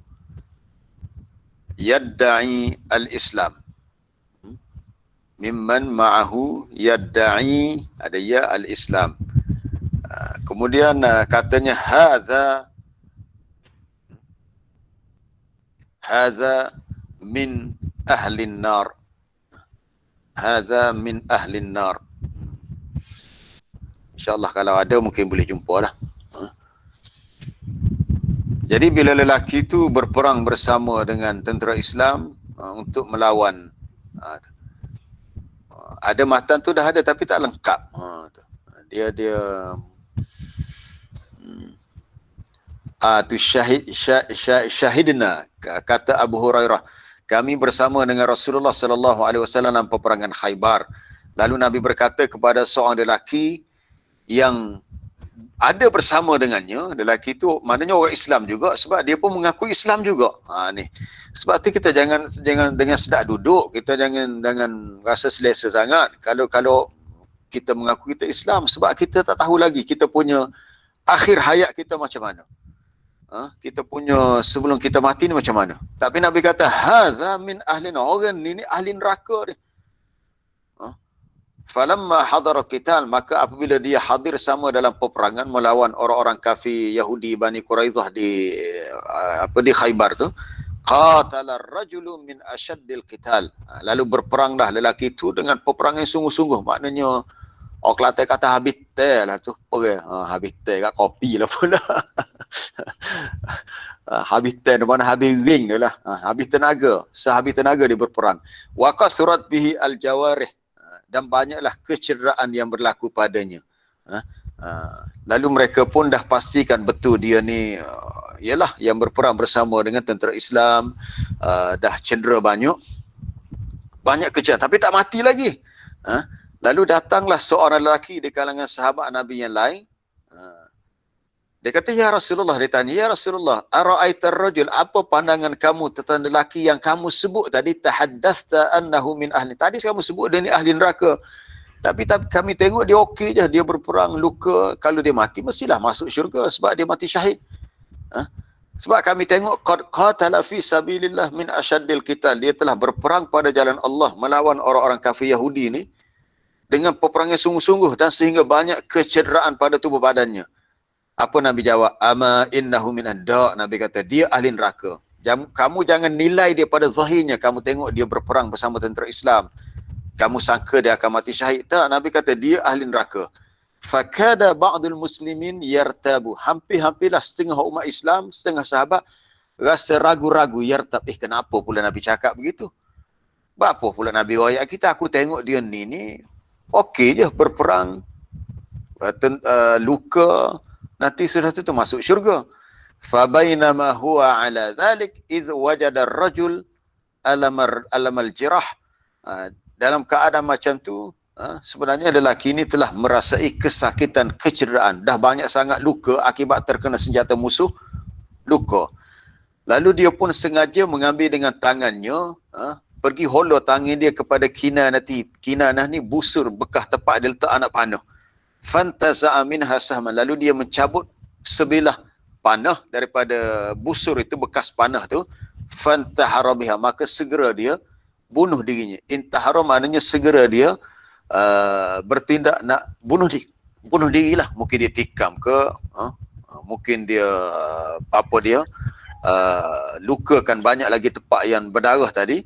yadda'i al-Islam. Mimman ma'ahu yadda'i, ada ya, al-Islam. Kemudian katanya hadza min ahlin nar. Hadza min ahlin nar. InsyaAllah kalau ada mungkin boleh jumpa lah. Jadi bila lelaki itu berperang bersama dengan tentera Islam untuk melawan, ada matan tu dah ada tapi tak lengkap. Dia tu syahidna, kata Abu Hurairah, kami bersama dengan Rasulullah sallallahu alaihi wasallam dalam peperangan Khaybar. Lalu Nabi berkata kepada seorang lelaki yang ada bersama dengannya, lelaki itu maknanya orang Islam juga sebab dia pun mengaku Islam juga. Ni. Sebab tu kita jangan dengan sedap duduk, kita jangan rasa selesa sangat kalau kita mengaku kita Islam sebab kita tak tahu lagi kita punya akhir hayat kita macam mana. Kita punya sebelum kita mati ni macam mana. Tapi Nabi kata hadza min ahlina, orang ni ahli neraka dia. Falamma hadara qital, maka apabila dia hadir sama dalam peperangan melawan orang-orang kafir Yahudi Bani Quraidah di Khaybar tu, qatala ar-rajulu min ashaddil qital. Lalu berperanglah lelaki itu dengan peperangan yang sungguh-sungguh. Maknanya orang Kelantan kata habis teh lah tu. Habis teh kat kopi lah pula. Habis teh mana habis ring dia lah. Habis tenaga. Sehabis tenaga dia berperang. Wa qasurat bihi al-jawarih. Dan banyaklah kecederaan yang berlaku padanya. Lalu mereka pun dah pastikan betul dia ni ialah yang berperang bersama dengan tentera Islam, dah cedera banyak kecederaan tapi tak mati lagi. Lalu datanglah seorang lelaki di kalangan sahabat Nabi yang lain. Dia kata, ya Rasulullah, dia tanya, ya Rasulullah, ara'aitar rajul, apa pandangan kamu tentang lelaki yang kamu sebut tadi, tahaddasta annahu min ahli. Tadi kamu sebut dia ni ahli neraka. Tapi kami tengok dia okey je, dia berperang, luka, kalau dia mati mestilah masuk syurga sebab dia mati syahid. Sebab kami tengok qad qatala fi sabilillah min asyaddil qital, dia telah berperang pada jalan Allah melawan orang-orang kafir Yahudi ni dengan peperangan sungguh-sungguh dan sehingga banyak kecederaan pada tubuh badannya. Apa Nabi jawab? Ama innahu min ad-da'. Nabi kata dia ahli neraka. Kamu jangan nilai dia pada zahirnya. Kamu tengok dia berperang bersama tentera Islam, kamu sangka dia akan mati syahid. Tak, Nabi kata dia ahli neraka. Fakada ba'dul muslimin yartabu. Hampir-hampirlah setengah umat Islam, setengah sahabat rasa ragu-ragu, yartab. Kenapa pula Nabi cakap begitu? Apa pula Nabi royak kita? Aku tengok dia ni okey je berperang, luka, nanti sudah tu masuk syurga. Fabainama huwa ala dhalik idh wajada ar-rajul alamal jirah. Dalam keadaan macam tu, sebenarnya lelaki ini telah merasai kesakitan, kecederaan. Dah banyak sangat luka akibat terkena senjata musuh, luka. Lalu dia pun sengaja mengambil dengan tangannya, pergi holor tangan dia kepada kinanah. Kinanah ni busur bekas tempat dia letak anak panah. Fantaza'a minha sahman, lalu dia mencabut sebilah panah daripada busur itu, bekas panah tu. Fantahara biha, maka segera dia bunuh dirinya. Intahara maknanya segera dia bertindak nak bunuh dirilah. Mungkin dia tikam ke, mungkin dia lukakan banyak lagi tempat yang berdarah tadi.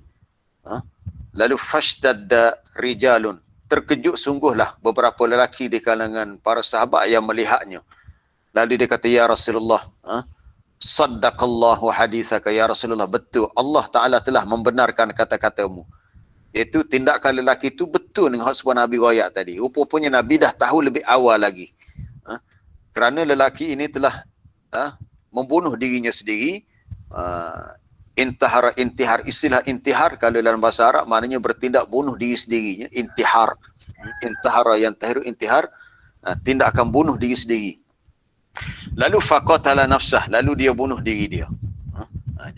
Lalu fashtadda rijalun, terkejut sungguhlah beberapa lelaki di kalangan para sahabat yang melihatnya. Lalu dia kata, ya Rasulullah, saddaqallahu hadithaka, ya Rasulullah, betul Allah Ta'ala telah membenarkan kata-katamu. Iaitu tindakan lelaki itu betul dengan sebuah Nabi royak tadi. Rupanya Nabi dah tahu lebih awal lagi. Kerana lelaki ini telah membunuh dirinya sendiri. Intihar, istilah intihar kalau dalam bahasa Arab maknanya bertindak bunuh diri sendirinya. Intihar, yang tahiru intihar, tindakan bunuh diri sendiri. Lalu faqatala nafsah, lalu dia bunuh diri dia.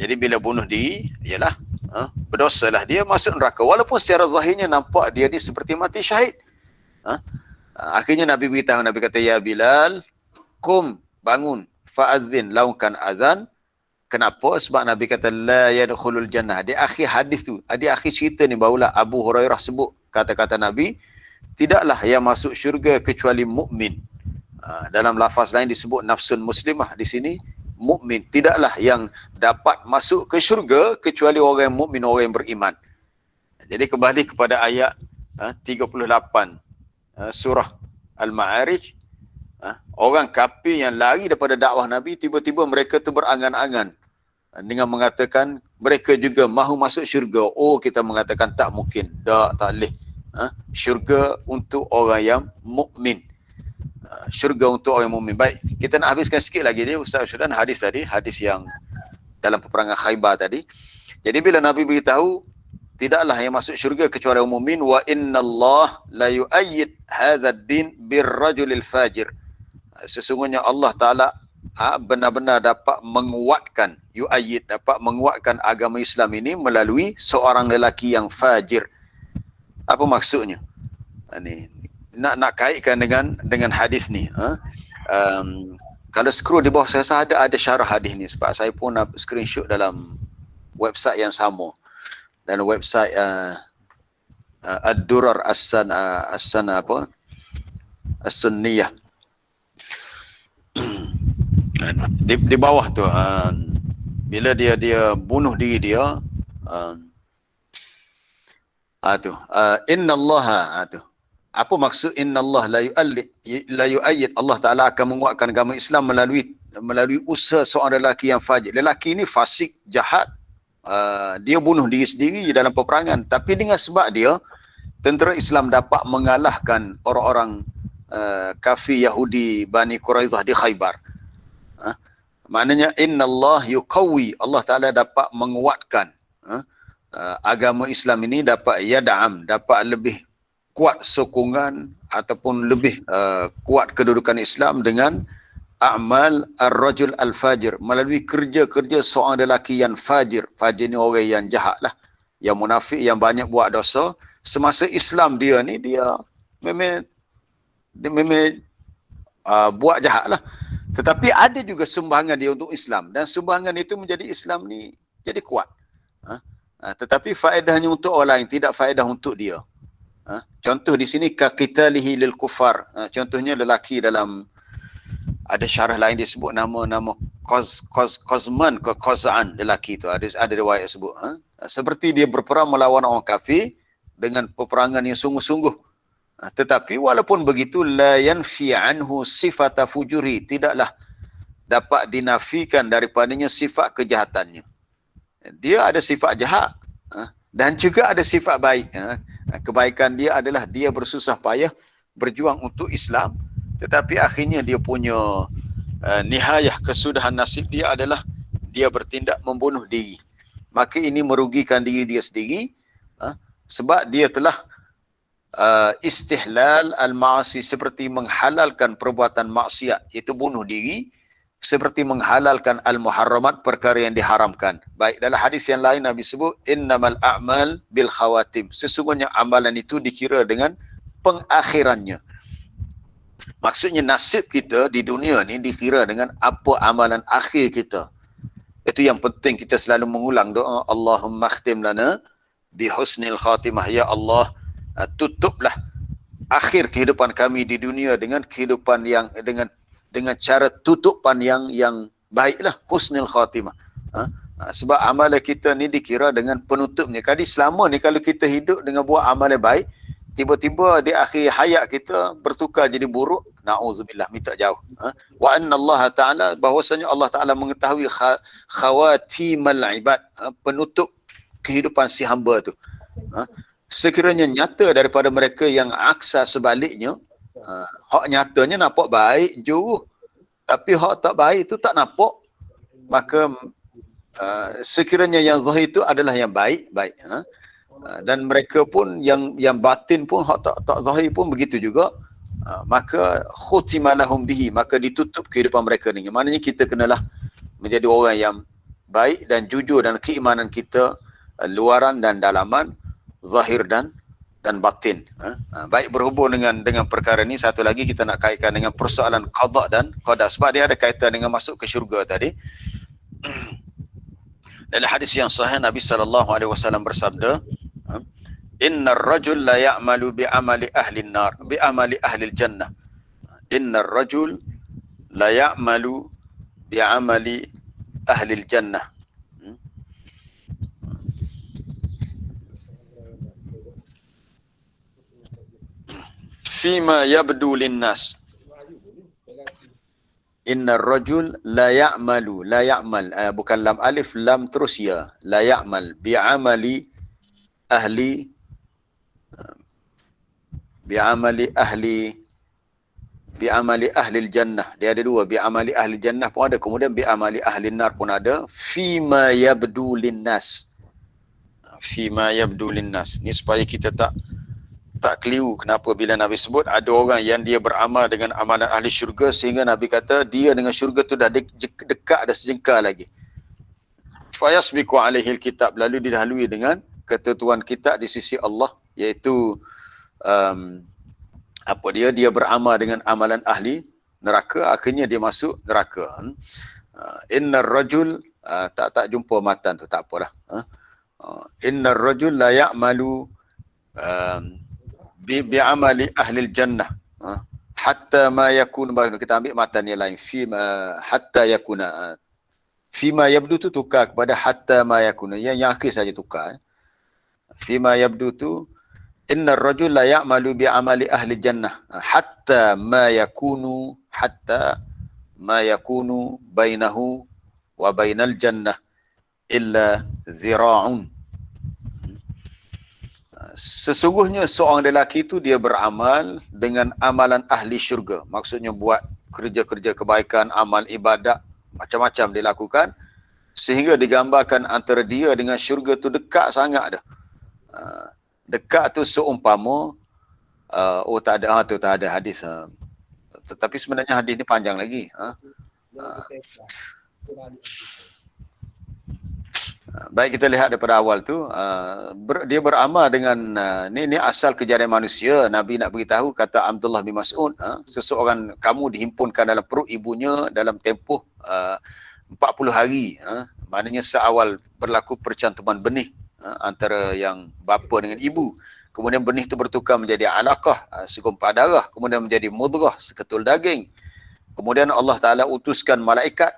Jadi bila bunuh diri, ialah berdosalah dia, masuk neraka. Walaupun secara zahirnya nampak dia ni seperti mati syahid. Akhirnya Nabi beritahu, Nabi kata, ya Bilal, kum, bangun, fa'adzin, laungkan azan. Kenapa? Sebab Nabi kata la yadkhulul jannah. Di akhir hadis tu, di akhir cerita ni barulah Abu Hurairah sebut kata-kata Nabi, tidaklah yang masuk syurga kecuali mukmin. Dalam lafaz lain disebut nafsun muslimah, di sini mukmin. Tidaklah yang dapat masuk ke syurga kecuali orang yang mukmin, orang yang beriman. Jadi kembali kepada ayat 38 surah Al-Ma'arij. Orang kafir yang lari daripada dakwah Nabi, tiba-tiba mereka tu berangan-angan dengan mengatakan mereka juga mahu masuk syurga. Oh, kita mengatakan tak mungkin. Tak boleh. Syurga untuk orang yang mukmin. Syurga untuk orang yang mukmin. Baik, kita nak habiskan sikit lagi ni Ustaz Syudan hadis tadi, hadis yang dalam peperangan Khaybar tadi. Jadi bila Nabi beritahu tidaklah yang masuk syurga kecuali orang mukmin, wa innallah la yu'ayyid hadzal din birrajulil fajir. Sesungguhnya Allah Taala benar-benar dapat menguatkan, yu'ayyid, dapat menguatkan agama Islam ini melalui seorang lelaki yang fajir. Apa maksudnya? Ni nak kaitkan dengan hadis ni. Kalau scroll di bawah saya ada syarah hadis ni, sebab saya pun nak screenshot dalam website yang sama, dan website Ad-Durar As-Sunniyah. Di bawah tu bila dia bunuh diri dia, innallaha apa maksud innallaha la yu'ayyid, Allah Taala akan menguatkan agama Islam melalui usaha seorang lelaki yang fajir. Lelaki ini fasik, jahat, dia bunuh diri sendiri dalam peperangan, tapi dengan sebab dia, tentera Islam dapat mengalahkan orang-orang kafir Yahudi Bani Quraizah di Khaybar. Maknanya innallah yuqawwi, Allah Taala dapat menguatkan agama Islam ini, dapat yad'am, dapat lebih kuat sokongan ataupun lebih kuat kedudukan Islam dengan a'mal ar-rajul al-fajir, melalui kerja-kerja seorang lelaki yang fajir. Fajir ni orang yang jahat lah, yang munafik, yang banyak buat dosa. Semasa Islam dia ni, dia memang buat jahat lah. Tetapi ada juga sumbangan dia untuk Islam, dan sumbangan itu menjadi Islam ni jadi kuat. Tetapi faedahnya untuk orang lain, tidak faedah untuk dia. Contoh di sini kaqitalihi lil kufar. Contohnya lelaki dalam, ada syarah lain dia sebut nama Qazman lelaki tu, ada riwayat sebut seperti dia berperang melawan orang kafir dengan peperangan yang sungguh-sungguh. Tetapi walaupun begitu, la yanfi anhu sifata fujuri, tidaklah dapat dinafikan daripadanya sifat kejahatannya. Dia ada sifat jahat dan juga ada sifat baik. Kebaikan dia adalah dia bersusah payah berjuang untuk Islam, tetapi akhirnya dia punya nihayah, kesudahan nasib dia adalah dia bertindak membunuh diri. Maka ini merugikan diri dia sendiri, sebab dia telah istihlal al-ma'asi, seperti menghalalkan perbuatan maksiat, itu bunuh diri, seperti menghalalkan al-muharramat, perkara yang diharamkan. Baik, dalam hadis yang lain Nabi sebut innamal a'mal bil khawatim, sesungguhnya amalan itu dikira dengan pengakhirannya. Maksudnya nasib kita di dunia ni dikira dengan apa amalan akhir kita. Itu yang penting, kita selalu mengulang doa, Allahumma khtim lana bi husnil khatimah, ya Allah, tutuplah akhir kehidupan kami di dunia dengan kehidupan yang dengan cara tutupan yang baiklah, husnul khatimah. Sebab amalan kita ni dikira dengan penutupnya. Jadi selama ni kalau kita hidup dengan buat amalan baik, tiba-tiba di akhir hayat kita bertukar jadi buruk, na'udzubillah, minta jauh. Wa anna Allah Ta'ala, bahwasanya Allah Ta'ala mengetahui khawatimal ibad, penutup kehidupan si hamba tu. Sekiranya nyata daripada mereka yang aksa sebaliknya, hak nyatanya nampak baik je, tapi hak tak baik itu tak nampak, maka sekiranya yang zahir itu adalah yang baik, dan mereka pun yang batin pun hak tak zahir pun begitu juga, maka khutimalahum bihi, maka ditutup kehidupan mereka ni. Maknanya kita kenalah menjadi orang yang baik dan jujur, dan keimanan kita luaran dan dalaman, zahir dan batin. Baik, berhubung dengan perkara ni, satu lagi kita nak kaitkan dengan persoalan qada dan qadar, sebab dia ada kaitan dengan masuk ke syurga tadi. Dalam hadis yang sahih Nabi SAW bersabda, innar rajul la ya'malu bi amali ahli an-nar bi amali ahli al-jannah. Innar rajul la ya'malu bi amali ahli al-jannah. Fima yabdu linnas. Innar rajul la ya'malu, la ya'mal, bukan lam alif, lam terus ya, la ya'mal bi amali ahli bi amali ahli jannah. Dia ada dua, bi amali ahli jannah pun ada, kemudian bi amali ahli nar pun ada. Fima yabdu linnas, fima yabdu linnas. Ni supaya kita tak keliru. Kenapa bila Nabi sebut ada orang yang dia beramal dengan amalan ahli syurga sehingga Nabi kata dia dengan syurga tu dah dekat, dah sejengkal lagi. Fayasbiqu alaihil kitab, lalu didahului dengan ketentuan kitab di sisi Allah, iaitu dia beramal dengan amalan ahli neraka, akhirnya dia masuk neraka. Innar rajul, tak jumpa matan tu, tak apalah. Innar rajul la ya'malu bi'amali ahli jannah hatta ma yakun, kita ambil matan yang lain, hatta yakuna, fima yabdu tu tukar kepada hatta ma yakuna, yang akhir saja tukar. Fima yabdu tu innar rajul la ya'malu bi'amali ahli jannah hatta ma yakunu bainahu wa bainal jannah illa zira'un. Sesungguhnya seorang lelaki itu dia beramal dengan amalan ahli syurga. Maksudnya buat kerja-kerja kebaikan, amal ibadat, macam-macam dilakukan, sehingga digambarkan antara dia dengan syurga tu dekat sangat dah. Dekat tu seumpama tak ada hadis. Tetapi sebenarnya hadis ni panjang lagi. Baik, kita lihat daripada awal tu, dia beramal dengan ni asal kejadian manusia. Nabi nak beritahu, kata Abdullah bin Mas'ud, seseorang kamu dihimpunkan dalam perut ibunya dalam tempoh 40 hari, maknanya seawal berlaku percantuman benih antara yang bapa dengan ibu. Kemudian benih itu bertukar menjadi alaqah, segumpal darah, kemudian menjadi mudrah, seketul daging. Kemudian Allah Ta'ala utuskan malaikat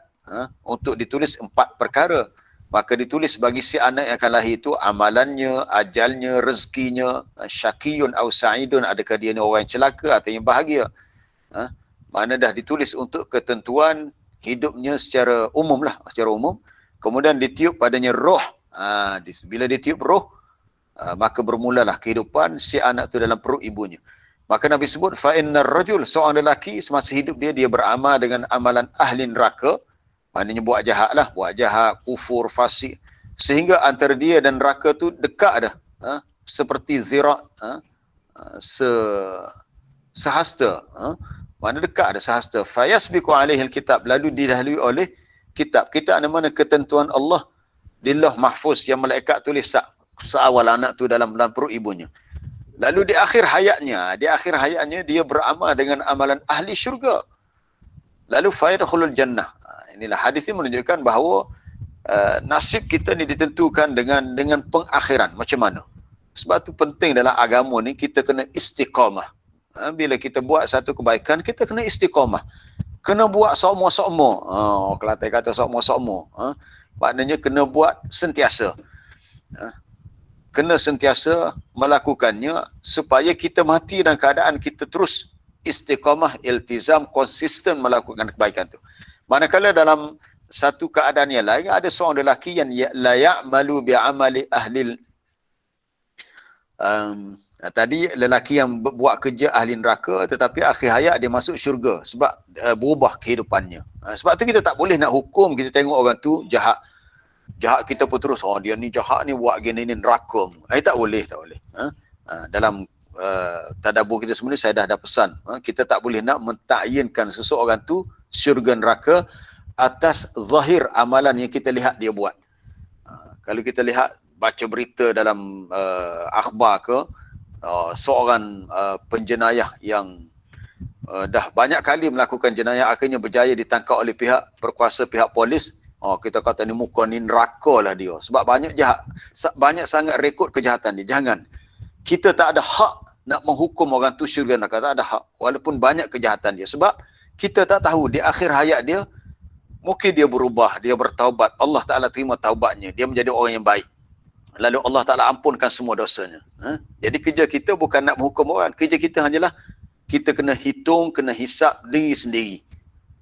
untuk ditulis 4 perkara. Maka ditulis bagi si anak yang akan lahir itu amalannya, ajalnya, rezekinya, syakiyun aw sa'idun, adakah dia ni orang yang celaka atau yang bahagia. Mana dah ditulis untuk ketentuan hidupnya secara umum lah, secara umum. Kemudian ditiup padanya roh. Bila ditiup roh, maka bermulalah kehidupan si anak tu dalam perut ibunya. Maka Nabi sebut, fa innar rajul, seorang lelaki semasa hidup dia beramal dengan amalan ahli neraka. Maknanya buat jahat lah, buat jahat, kufur, fasik, sehingga antara dia dan neraka tu dekat dah, seperti zira', sehasta, mana dekat ada sehasta. Fayasbiqu alaihil kitab, lalu didahului oleh kitab. Kitab mana ketentuan Allah di Lauh Mahfuz yang malaikat tulis seawal anak tu dalam perut ibunya. Lalu di akhir hayatnya dia beramal dengan amalan ahli syurga. Lalu fayadkhulul jannah. Inilah hadis ini menunjukkan bahawa nasib kita ni ditentukan dengan pengakhiran macam mana. Sebab tu penting dalam agama ni kita kena istiqamah. Bila kita buat satu kebaikan, kita kena istiqamah. Kena buat sokmo-sokmo. Kelantan kata sokmo-sokmo. Maknanya kena buat sentiasa. Kena sentiasa melakukannya supaya kita mati dalam keadaan kita terus istiqamah, iltizam, konsisten melakukan kebaikan tu. Manakala dalam satu keadaan yang lain, ada seorang lelaki yang la ya'malu bi'amali ahlil tadi lelaki yang buat kerja ahli neraka tetapi akhir hayat dia masuk syurga sebab berubah kehidupannya. Sebab tu kita tak boleh nak hukum, kita tengok orang tu jahat kita pun terus dia ni jahat ni buat gini ni neraka. Tak boleh. Dalam tadabbur kita semula saya dah pesan, kita tak boleh nak mentakyinkan seseorang tu syurga neraka atas zahir amalan yang kita lihat dia buat. Kalau kita lihat baca berita dalam akhbar ke, seorang penjenayah yang dah banyak kali melakukan jenayah akhirnya berjaya ditangkap oleh pihak berkuasa, pihak polis, kita kata ni muka ni neraka lah dia sebab banyak sangat rekod kejahatan dia. Jangan, kita tak ada hak nak menghukum orang tu syurga neraka, tak ada hak walaupun banyak kejahatan dia, sebab kita tak tahu di akhir hayat dia mungkin dia berubah, dia bertaubat, Allah Ta'ala terima taubatnya, dia menjadi orang yang baik, lalu Allah Ta'ala ampunkan semua dosanya. Jadi kerja kita bukan nak menghukum orang, kerja kita hanyalah kita kena hitung, kena hisap diri sendiri,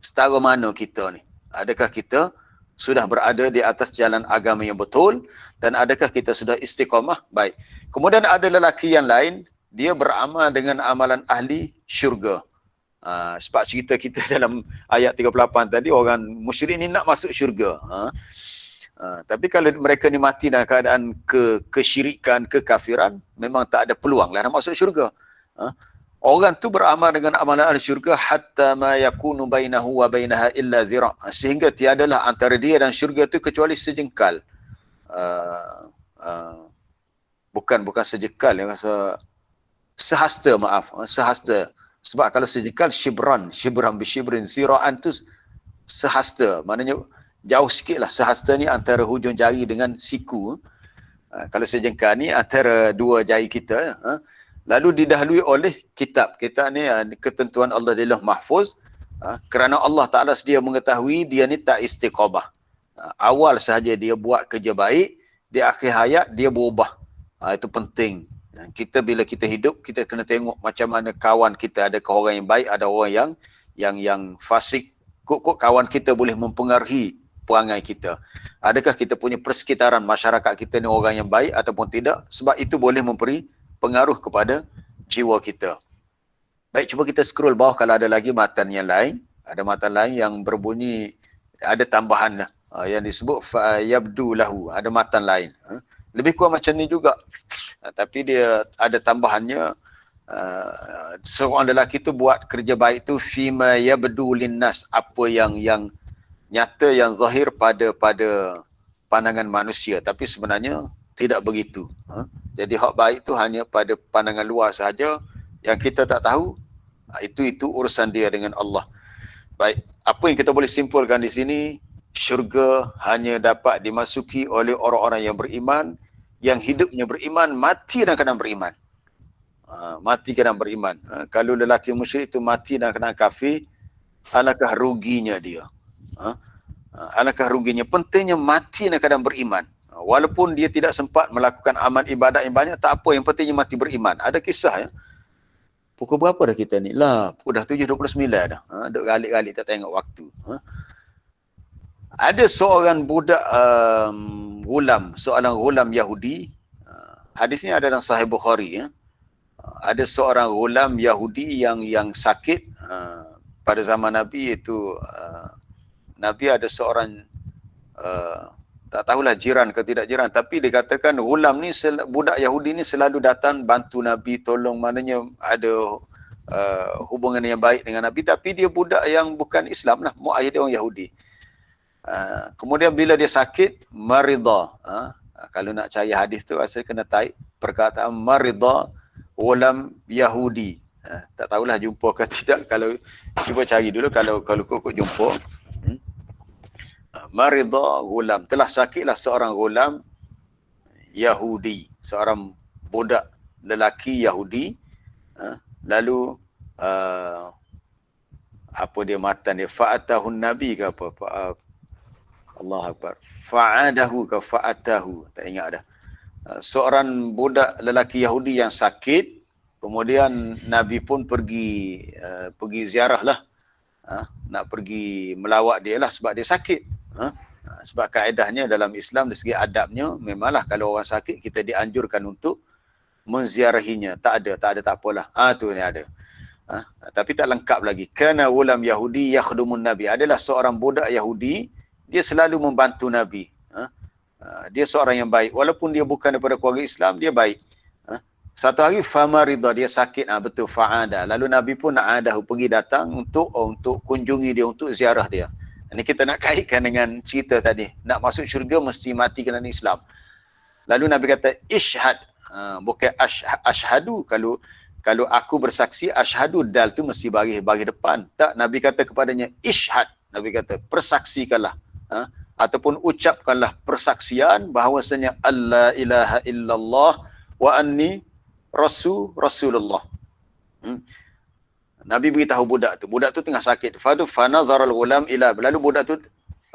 setara mana kita ni, adakah kita sudah berada di atas jalan agama yang betul dan adakah kita sudah istiqamah baik. Kemudian ada lelaki yang lain, dia beramal dengan amalan ahli syurga. Sebab cerita kita dalam ayat 38 tadi, orang musyrik ni nak masuk syurga. Tapi kalau mereka ni mati dalam keadaan kesyirikan, kekafiran, memang tak ada peluang lah nak masuk syurga. Orang tu beramal dengan amalan ahli syurga hatta ma yakunu bainahu wa bainaha illa zira'. Sehingga tiadalah antara dia dan syurga tu kecuali sejengkal. Bukan sejengkal, sehasta, maaf, sehasta. Sebab kalau sejengkal shibran bishibrin, zira'an tu sehasta, maknanya jauh sikit lah. Sehasta ni antara hujung jari dengan siku. Kalau sejengkal ni antara dua jari kita. Lalu didahului oleh kitab. Kitab ni ketentuan Allah di Lauh Mahfuz. Kerana Allah Ta'ala sedia mengetahui dia ni tak istiqamah. Awal sahaja dia buat kerja baik, di akhir hayat dia berubah. Itu penting. Kita bila kita hidup, kita kena tengok macam mana kawan kita. Adakah orang yang baik, ada orang yang fasik. Kok kawan kita boleh mempengaruhi perangai kita. Adakah kita punya persekitaran masyarakat kita ni orang yang baik ataupun tidak? Sebab itu boleh memberi pengaruh kepada jiwa kita. Baik, cuba kita scroll bawah kalau ada lagi matan yang lain. Ada matan lain yang berbunyi, ada tambahan lah, yang disebut yabdu lahu. Ada matan lain. Lebih kurang macam ni juga. Tapi dia ada tambahannya. Seorang lelaki tu buat kerja baik tu fima yabdu linnas, apa yang nyata, yang zahir pada pandangan manusia, tapi sebenarnya tidak begitu. Jadi hak baik tu hanya pada pandangan luar sahaja, yang kita tak tahu. Itu urusan dia dengan Allah. Baik, apa yang kita boleh simpulkan di sini, syurga hanya dapat dimasuki oleh orang-orang yang beriman, yang hidupnya beriman, mati dalam keadaan beriman. Mati keadaan beriman. Kalau lelaki musyrik itu mati dalam keadaan kafir, alangkah ruginya dia. Alangkah ruginya. Pentingnya mati dalam keadaan beriman. Walaupun dia tidak sempat melakukan amal ibadat yang banyak, tak apa, yang pentingnya mati beriman. Ada kisah ya. Pukul berapa dah kita ni? Lah, dah 7.29 dah. Duk galik-galik tak tengok waktu. Ada seorang budak seorang ghulam Yahudi. Hadis ni ada dalam Sahih Bukhari ya. Ada seorang ghulam Yahudi yang sakit pada zaman Nabi, itu Nabi ada seorang tak tahulah jiran ke tidak jiran, tapi dikatakan ghulam ni, budak Yahudi ni selalu datang bantu Nabi, tolong, maknanya ada hubungan yang baik dengan Nabi, tapi dia budak yang bukan Islam lah, ayah dia orang Yahudi. Kemudian bila dia sakit, marida. Kalau nak cari hadis tu rasa kena type perkataan marida ghulam Yahudi. Tak tahulah jumpa ke tidak, kalau cuba cari dulu kalau kau jumpa. Marida ghulam, telah sakitlah seorang ghulam Yahudi, seorang budak lelaki Yahudi. Lalu apa dia matan dia, fa'atahun nabi ke apa, Allah Akbar, fa'adahu ke fa'atahu, tak ingat dah. Seorang budak lelaki Yahudi yang sakit, kemudian Nabi pun pergi ziarah lah, nak pergi melawat dia lah sebab dia sakit. Sebab kaedahnya dalam Islam dari segi adabnya, memanglah kalau orang sakit kita dianjurkan untuk menziarahinya. Tak apalah. Tu ni ada. Tapi tak lengkap lagi. Kana ulam Yahudi yakhdumun Nabi. Adalah seorang budak Yahudi, dia selalu membantu Nabi. Dia seorang yang baik. Walaupun dia bukan daripada keluarga Islam, dia baik. Satu hari famarida, dia sakit, betul, fa'ada. Lalu Nabi pun pergi datang untuk kunjungi dia, untuk ziarah dia. Ini kita nak kaitkan dengan cerita tadi. Nak masuk syurga mesti mati kerana Islam. Lalu Nabi kata ishhad, bukan ashhadu. Kalau aku bersaksi, ashhadu, dal tu mesti bagi depan. Tak, Nabi kata kepadanya ishhad. Nabi kata persaksikanlah, ataupun ucapkanlah persaksian bahawasanya alla ilaha illallah wa anni rasulullah. Nabi beritahu budak tu tengah sakit. Fanadharal ghulam ila, lalu budak tu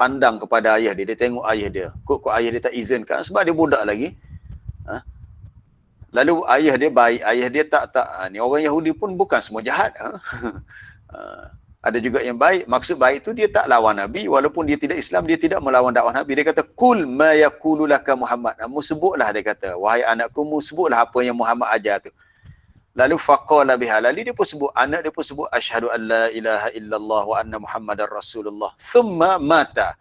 pandang kepada ayah dia. Dia tengok ayah dia. Kok ayah dia tak izinkan sebab dia budak lagi. Lalu ayah dia baik, ayah dia tak ni orang Yahudi pun bukan semua jahat. Ada juga yang baik. Maksud baik tu dia tak lawan Nabi, walaupun dia tidak Islam, dia tidak melawan dakwah Nabi. Dia kata kul ma yaqulu laka Muhammad. Mu sebutlah, dia kata, wahai anakku, mu sebutlah apa yang Muhammad ajar tu. Lalu faqala biha, lalu dia pun sebut, anak dia pun sebut asyhadu an la ilaha illallah wa anna Muhammadar Rasulullah. Thumma mata.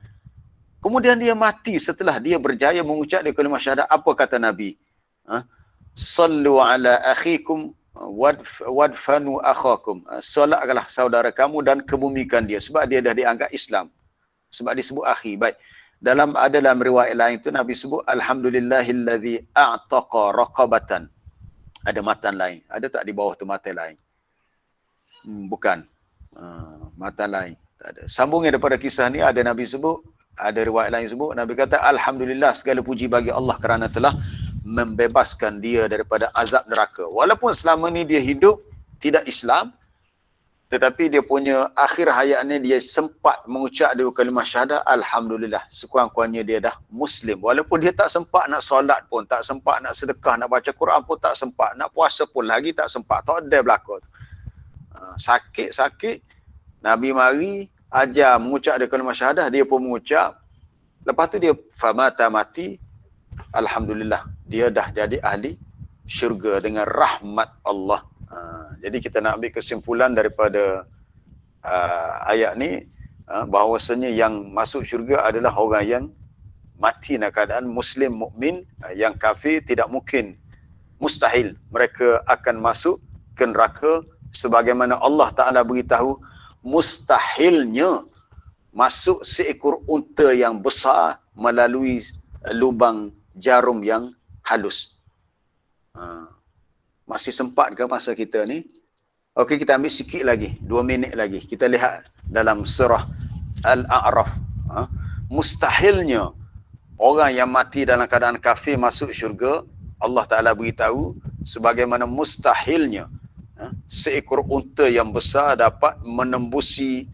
Kemudian dia mati setelah dia berjaya mengucap di kalimah syahadat. Apa kata Nabi? Sallu ala akhikum wadfanu akhakum. Solatlah saudara kamu dan kebumikan dia. Sebab dia dah dianggap Islam. Sebab disebut akhi. Baik. Dalam riwayat lain itu Nabi sebut alhamdulillahillazi a'taqa raqabatan. Ada matan lain. Ada tak di bawah tu matan lain? Bukan. Matan lain. Tak ada. Sambungnya daripada kisah ni ada Nabi sebut, ada riwayat lain sebut, Nabi kata alhamdulillah segala puji bagi Allah kerana telah membebaskan dia daripada azab neraka. Walaupun selama ni dia hidup tidak Islam, tetapi dia punya akhir hayatnya dia sempat mengucap dua kalimah syahadah, alhamdulillah. Sekurang-kurangnya dia dah Muslim. Walaupun dia tak sempat nak solat pun, tak sempat nak sedekah, nak baca Quran pun tak sempat, nak puasa pun lagi tak sempat. Tak ada berlaku. Sakit-sakit, Nabi mari ajar mengucap dua kalimah syahadah, dia pun mengucap. Lepas tu dia famata mati, alhamdulillah. Dia dah jadi ahli syurga dengan rahmat Allah. Jadi kita nak ambil kesimpulan daripada ayat ni, bahawasanya yang masuk syurga adalah orang yang mati dalam keadaan Muslim, mukmin. Yang kafir tidak mungkin, mustahil mereka akan masuk ke neraka, sebagaimana Allah Ta'ala beritahu mustahilnya masuk seekor unta yang besar melalui lubang jarum yang halus. Masih sempat ke masa kita ni? Okey, kita ambil sikit lagi, 2 minit lagi. Kita lihat dalam surah Al-A'raf. Mustahilnya orang yang mati dalam keadaan kafir masuk syurga, Allah Ta'ala beritahu sebagaimana mustahilnya seekor unta yang besar dapat menembusi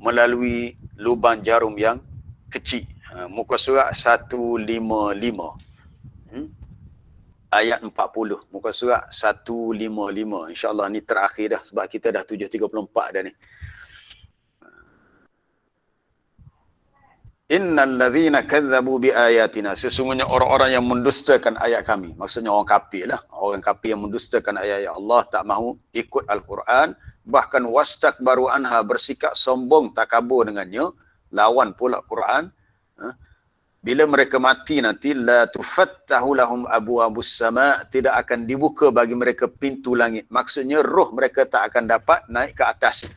melalui lubang jarum yang kecil. Muka surat 155. Ayat 40, muka surat 155. InsyaAllah ni terakhir dah sebab kita dah 7.34 dah ni. Innal ladzina kadzabu bi ayatina, sesungguhnya orang-orang yang mendustakan ayat kami. Maksudnya orang kafir lah. Orang kafir yang mendustakan ayat Allah, tak mahu ikut Al-Quran, bahkan wastakbaru anha, bersikap sombong takabur dengannya, lawan pula Quran. Bila mereka mati nanti, la tufattahu lahum abwabus sama', tidak akan dibuka bagi mereka pintu langit. Maksudnya roh mereka tak akan dapat naik ke atas.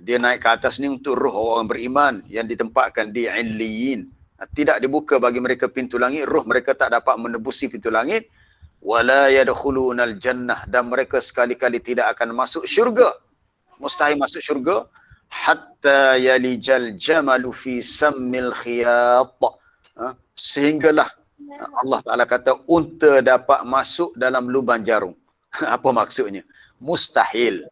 Dia naik ke atas ni untuk roh orang beriman yang ditempatkan di Illiyin. Tidak dibuka bagi mereka pintu langit, roh mereka tak dapat menembusi pintu langit. Wala yadkhulunal jannah, dan mereka sekali-kali tidak akan masuk syurga. Mustahil masuk syurga. Hatta yalijal jamalu fi sammil khiyat, sehinggalah Allah Ta'ala kata unta dapat masuk dalam lubang jarum. Apa maksudnya? Mustahil.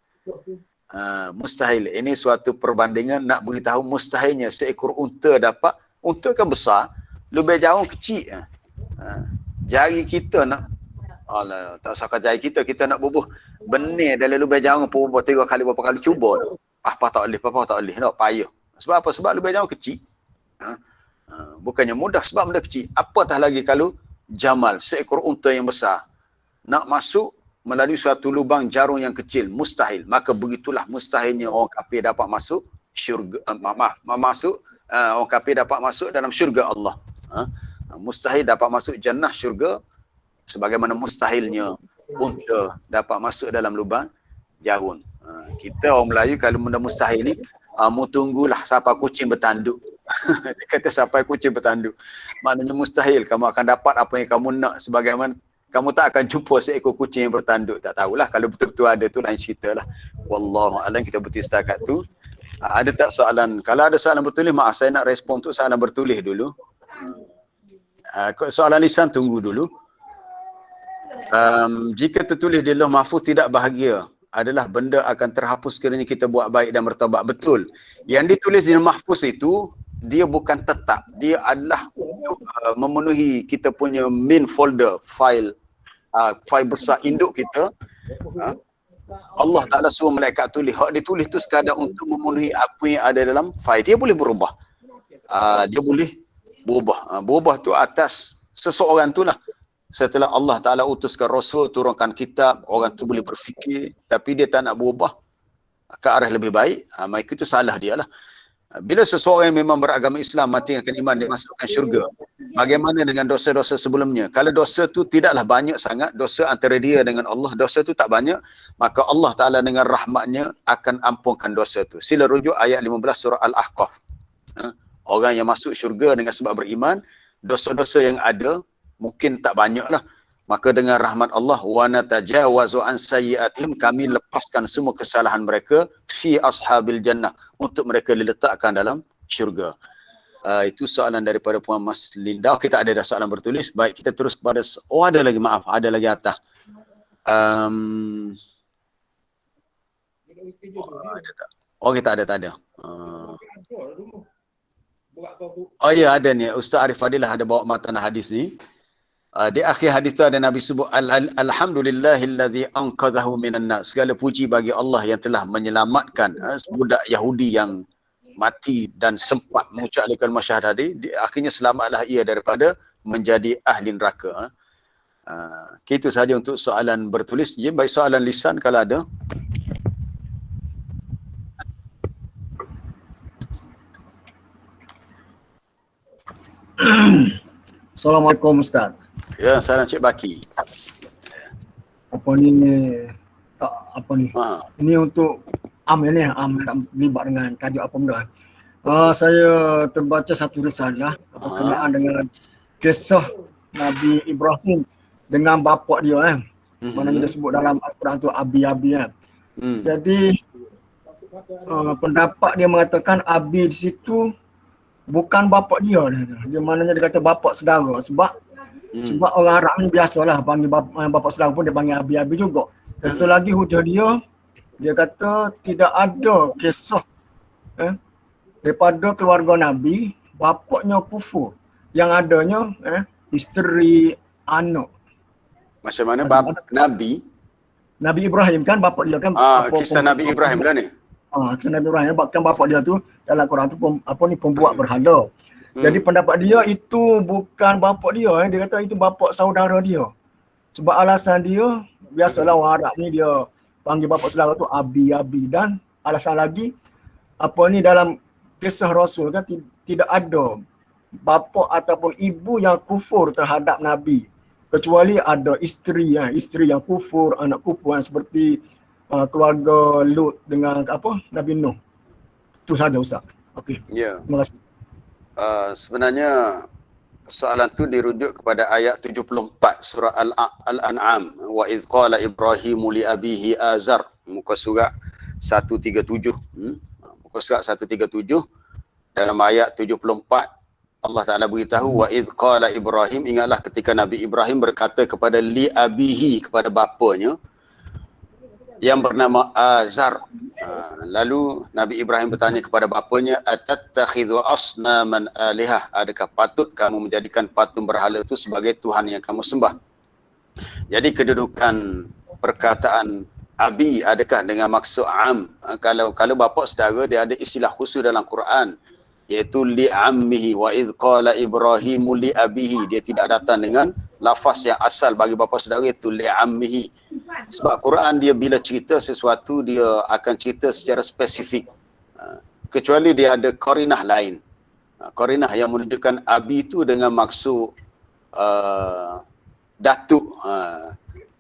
Mustahil. Ini suatu perbandingan nak beritahu mustahilnya seekor unta dapat. Unta kan besar, lubang jarum kecil. Jari kita nak, alah, tak sakar jari kita nak bubuh benih dalam lubang jarum pun bubuh 3 kali berapa kali cuba. Apa tak boleh, nak payah. Sebab apa? Sebab lubang jarum kecil. Bukannya mudah, sebab benda kecil. Apatah lagi kalau jamal, seekor unta yang besar, nak masuk melalui suatu lubang jarum yang kecil, mustahil. Maka begitulah mustahilnya orang kafir dapat masuk syurga, orang kafir dapat masuk dalam syurga Allah. Mustahil dapat masuk jannah, syurga, sebagaimana mustahilnya unta dapat masuk dalam lubang jarum. Kita orang Melayu kalau benda mustahil ni, mu tunggulah sampai kucing bertanduk. Dia kata sampai kucing bertanduk. Maknanya mustahil kamu akan dapat apa yang kamu nak, sebagaimana kamu tak akan jumpa seekor kucing yang bertanduk. Tak tahulah, kalau betul-betul ada tu lain cerita lah. Wallahu a'lam, kita berhenti setakat tu. Ada tak soalan? Kalau ada soalan bertulis, maaf saya nak respon tu soalan bertulis dulu. Soalan lisan tunggu dulu. Jika tertulis di Lauh Mahfuz tidak bahagia, adalah benda akan terhapus sekiranya kita buat baik dan bertaubat. Betul. Yang ditulis di Mahfuz itu, dia bukan tetap. Dia adalah untuk memenuhi kita punya main folder, file besar induk kita. Allah Ta'ala suruh malaikat tulis. Hak ditulis tu sekadar untuk memenuhi apa yang ada dalam file. Dia boleh berubah. Dia boleh berubah. Berubah tu atas seseorang tu lah. Setelah Allah Ta'ala utuskan Rasul, turunkan kitab, orang tu boleh berfikir, tapi dia tak nak berubah ke arah lebih baik, maka itu salah dia lah. Bila seseorang yang memang beragama Islam mati dengan iman, dia masukkan syurga. Bagaimana dengan dosa-dosa sebelumnya? Kalau dosa tu tidaklah banyak sangat, dosa antara dia dengan Allah, dosa tu tak banyak, maka Allah Ta'ala dengan rahmatnya akan ampunkan dosa tu. Sila rujuk ayat 15 surah Al-Ahqaf. Orang yang masuk syurga dengan sebab beriman, dosa-dosa yang ada mungkin tak banyak lah. Maka dengan rahmat Allah, wa natajawazu an sayyi'atihim, kami lepaskan semua kesalahan mereka fi ashabil jannah, untuk mereka diletakkan dalam syurga. Itu soalan daripada Puan Mas Linda. Kita ada dah soalan bertulis. Baik, kita terus kepada ada lagi, maaf, ada lagi atas. Ada tak? Oh, kita ada, tak ada. Oh ya, ada ni. Ustaz Arif Fadilah ada bawa matan hadis ni. Di akhir hadis tu ada Nabi sebut alhamdulillahilladzi anqadhahu minan nar. Segala puji bagi Allah yang telah menyelamatkan budak Yahudi yang mati dan sempat mengucapkan kalimah syahadah tadi. Akhirnya selamatlah ia daripada menjadi ahli neraka. Itu sahaja untuk soalan bertulis. Ya, baik, soalan lisan kalau ada. Assalamualaikum Ustaz. Ya, salam Cik Baki. Apa ni tak apa ni? Ini untuk ini tak terlibat dengan tajuk apa benda. Saya terbaca satu risalah berkenaan dengan kisah Nabi Ibrahim dengan bapa dia Maknanya dia sebut dalam Al-Quran tu Abi-Abi Jadi pendapat dia mengatakan Abi di situ bukan bapa dia. Dia maknanya dia kata bapa saudara sebab orang Arab ni biasalah panggil bapa saudara pun dia panggil Abi-Abi juga. Dan satu lagi hujah dia kata tidak ada kisah daripada keluarga Nabi bapaknya kufur. Yang adanya isteri, anak. Macam mana Nabi? Nabi Ibrahim kan bapak dia kan. Kisah Nabi Ibrahim lah ni. Kisah Nabi Ibrahim bahkan bapak dia tu dalam Quran tu pembuat berhala. Jadi pendapat dia itu bukan bapak dia. Dia kata itu bapak saudara dia. Sebab alasan dia, biasalah orang Arab ni dia panggil bapak saudara tu Abi-Abi. Dan alasan lagi, dalam kisah Rasul kan tidak ada bapa ataupun ibu yang kufur terhadap Nabi. Kecuali ada isteri yang kufur, anak kufur seperti keluarga Lut dengan Nabi Nuh. Itu saja Ustaz. Okey. Ya. Terima kasih. Sebenarnya soalan tu dirujuk kepada ayat 74 surah Al-An'am. Wa idh qala Ibrahimu li abihi Azar. Muka surat 137. Muka surat 137 dalam ayat 74 Allah Ta'ala beritahu wa idh qala Ibrahim, ingatlah ketika Nabi Ibrahim berkata kepada li abihi, kepada bapanya yang bernama Azar. Lalu Nabi Ibrahim bertanya kepada bapanya, atattakhidhu asnaman alihah, adakah patut kamu menjadikan patung berhala itu sebagai Tuhan yang kamu sembah? Jadi kedudukan perkataan abi adakah dengan maksud am? Kalau bapa saudara dia ada istilah khusus dalam Quran, iaitu li ammihi wa idh qala Ibrahimu li abihi. Dia tidak datang dengan lafaz yang asal bagi bapa saudara, itu li ammihi. Sebab Quran dia bila cerita sesuatu dia akan cerita secara spesifik, kecuali dia ada qarinah lain, qarinah yang menunjukkan abi itu dengan maksud datuk.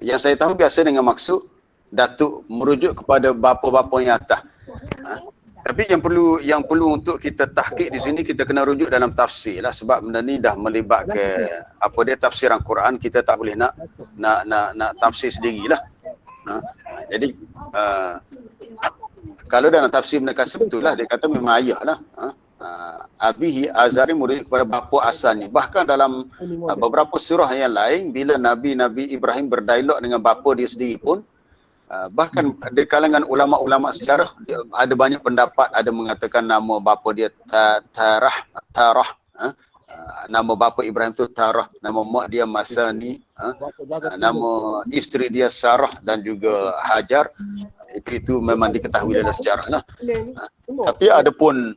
Yang saya tahu biasa dengan maksud datuk merujuk kepada bapa-bapa yang atas. Tapi yang perlu untuk kita tahqiq di sini, kita kena rujuk dalam tafsir lah, sebab benda ni dah melibatkan tafsiran Quran, kita tak boleh nak tafsir sendirilah. Jadi kalau dalam tafsir Ibn Katsir betul lah, dia kata memang ayah lah. Abihi Azari murid kepada bapa asalnya. Bahkan dalam beberapa surah yang lain, bila Nabi Ibrahim berdialog dengan bapa dia sendiri pun, bahkan di kalangan ulama-ulama sejarah ada banyak pendapat, ada mengatakan nama bapa dia Tarah, nama bapa Ibrahim tu Tarah, nama mak dia Masani, nama isteri dia Sarah dan juga Hajar. Itu memang diketahui dalam sejarah lah. Tapi ada pun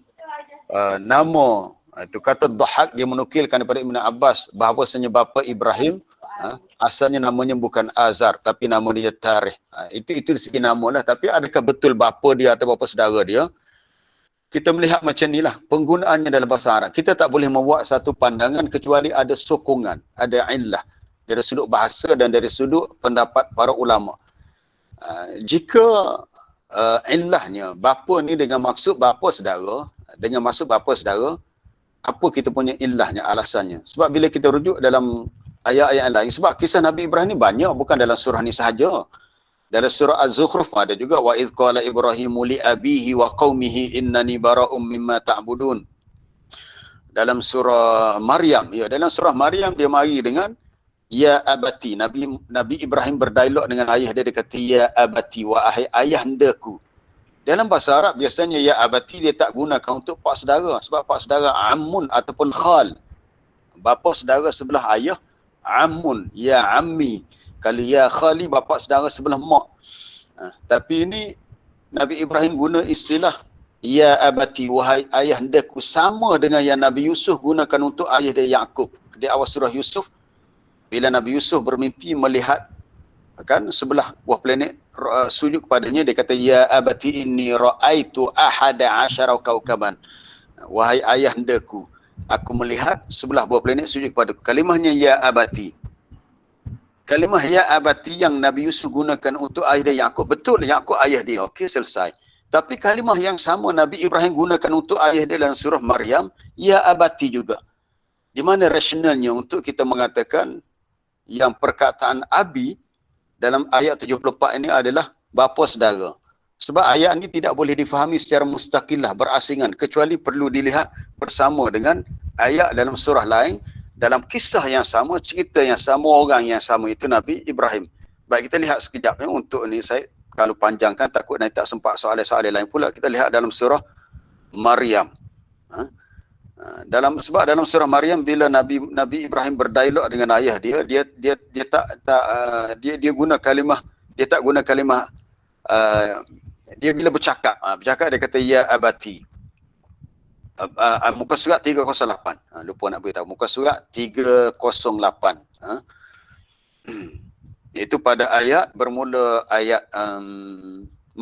nama itu kata Dhahak, dia menukilkan daripada Ibn Abbas bahawasanya bapa Ibrahim asalnya namanya bukan Azar tapi nama dia Tarikh. Itu dari segi nama lah. Tapi adakah betul bapa dia atau bapa saudara dia? kita melihat macam inilah penggunaannya dalam bahasa Arab. Kita tak boleh membuat satu pandangan kecuali ada sokongan, ada illah dari sudut bahasa dan dari sudut pendapat para ulama. Jika illahnya bapa ni dengan maksud bapa saudara, apa kita punya illahnya, alasannya? Sebab bila kita rujuk dalam ayat-ayat lain, sebab kisah Nabi Ibrahim ni banyak, bukan dalam surah ni sahaja. Dalam surah Az-Zukhruf ada juga wa idh qala Ibrahimu li abihi wa qaumihi innani bara'um mimma ta'budun. Dalam surah Maryam, dalam surah Maryam dia mari dengan ya abati. Nabi Ibrahim berdialog dengan ayah dia, dia kata ya abati, wahai ayahandaku. Dalam bahasa Arab biasanya ya abati dia tak gunakan untuk pak saudara, sebab pak saudara ammun ataupun khal. Bapa saudara sebelah ayah ammun, ya ammi. Kalau ya khali, bapa saudara sebelah mak. Tapi ini Nabi Ibrahim guna istilah ya abati, wahai ayahandaku, sama dengan yang Nabi Yusuf gunakan untuk ayah dia Yaqub. Di awal surah Yusuf, bila Nabi Yusuf bermimpi melihat kan sebelah buah planet sujud kepadanya, dia kata ya abati inni ra'aitu ahada asyara kaukaban. Wahai ayahandaku, aku melihat sebelah buah planet sujud kepadaku. Kalimahnya ya abati. Kalimah ya abati yang Nabi Yusuf gunakan untuk ayah dia Yaqub, betul Yaqub ayah dia, okey, selesai. Tapi kalimah yang sama Nabi Ibrahim gunakan untuk ayah dia dalam surah Maryam, ya abati juga. Di mana rasionalnya untuk kita mengatakan yang perkataan abi dalam ayat 74 ini adalah bapa saudara. Sebab ayat ini tidak boleh difahami secara mustaqillah, berasingan, kecuali perlu dilihat bersama dengan ayat dalam surah lain, dalam kisah yang sama, cerita yang sama, orang yang sama, itu Nabi Ibrahim. Baik, kita lihat sekejap untuk ni, saya kalau panjangkan takut nanti tak sempat soalan-soalan lain pula. Kita lihat dalam surah Maryam. Sebab dalam surah Maryam bila Nabi Ibrahim berdialog dengan ayah dia, dia guna kalimah, dia tak guna kalimah dia bila bercakap dia kata ya abati. Muka surat 308. Lupa nak beritahu. Muka surat 308. Itu pada ayat bermula ayat 42.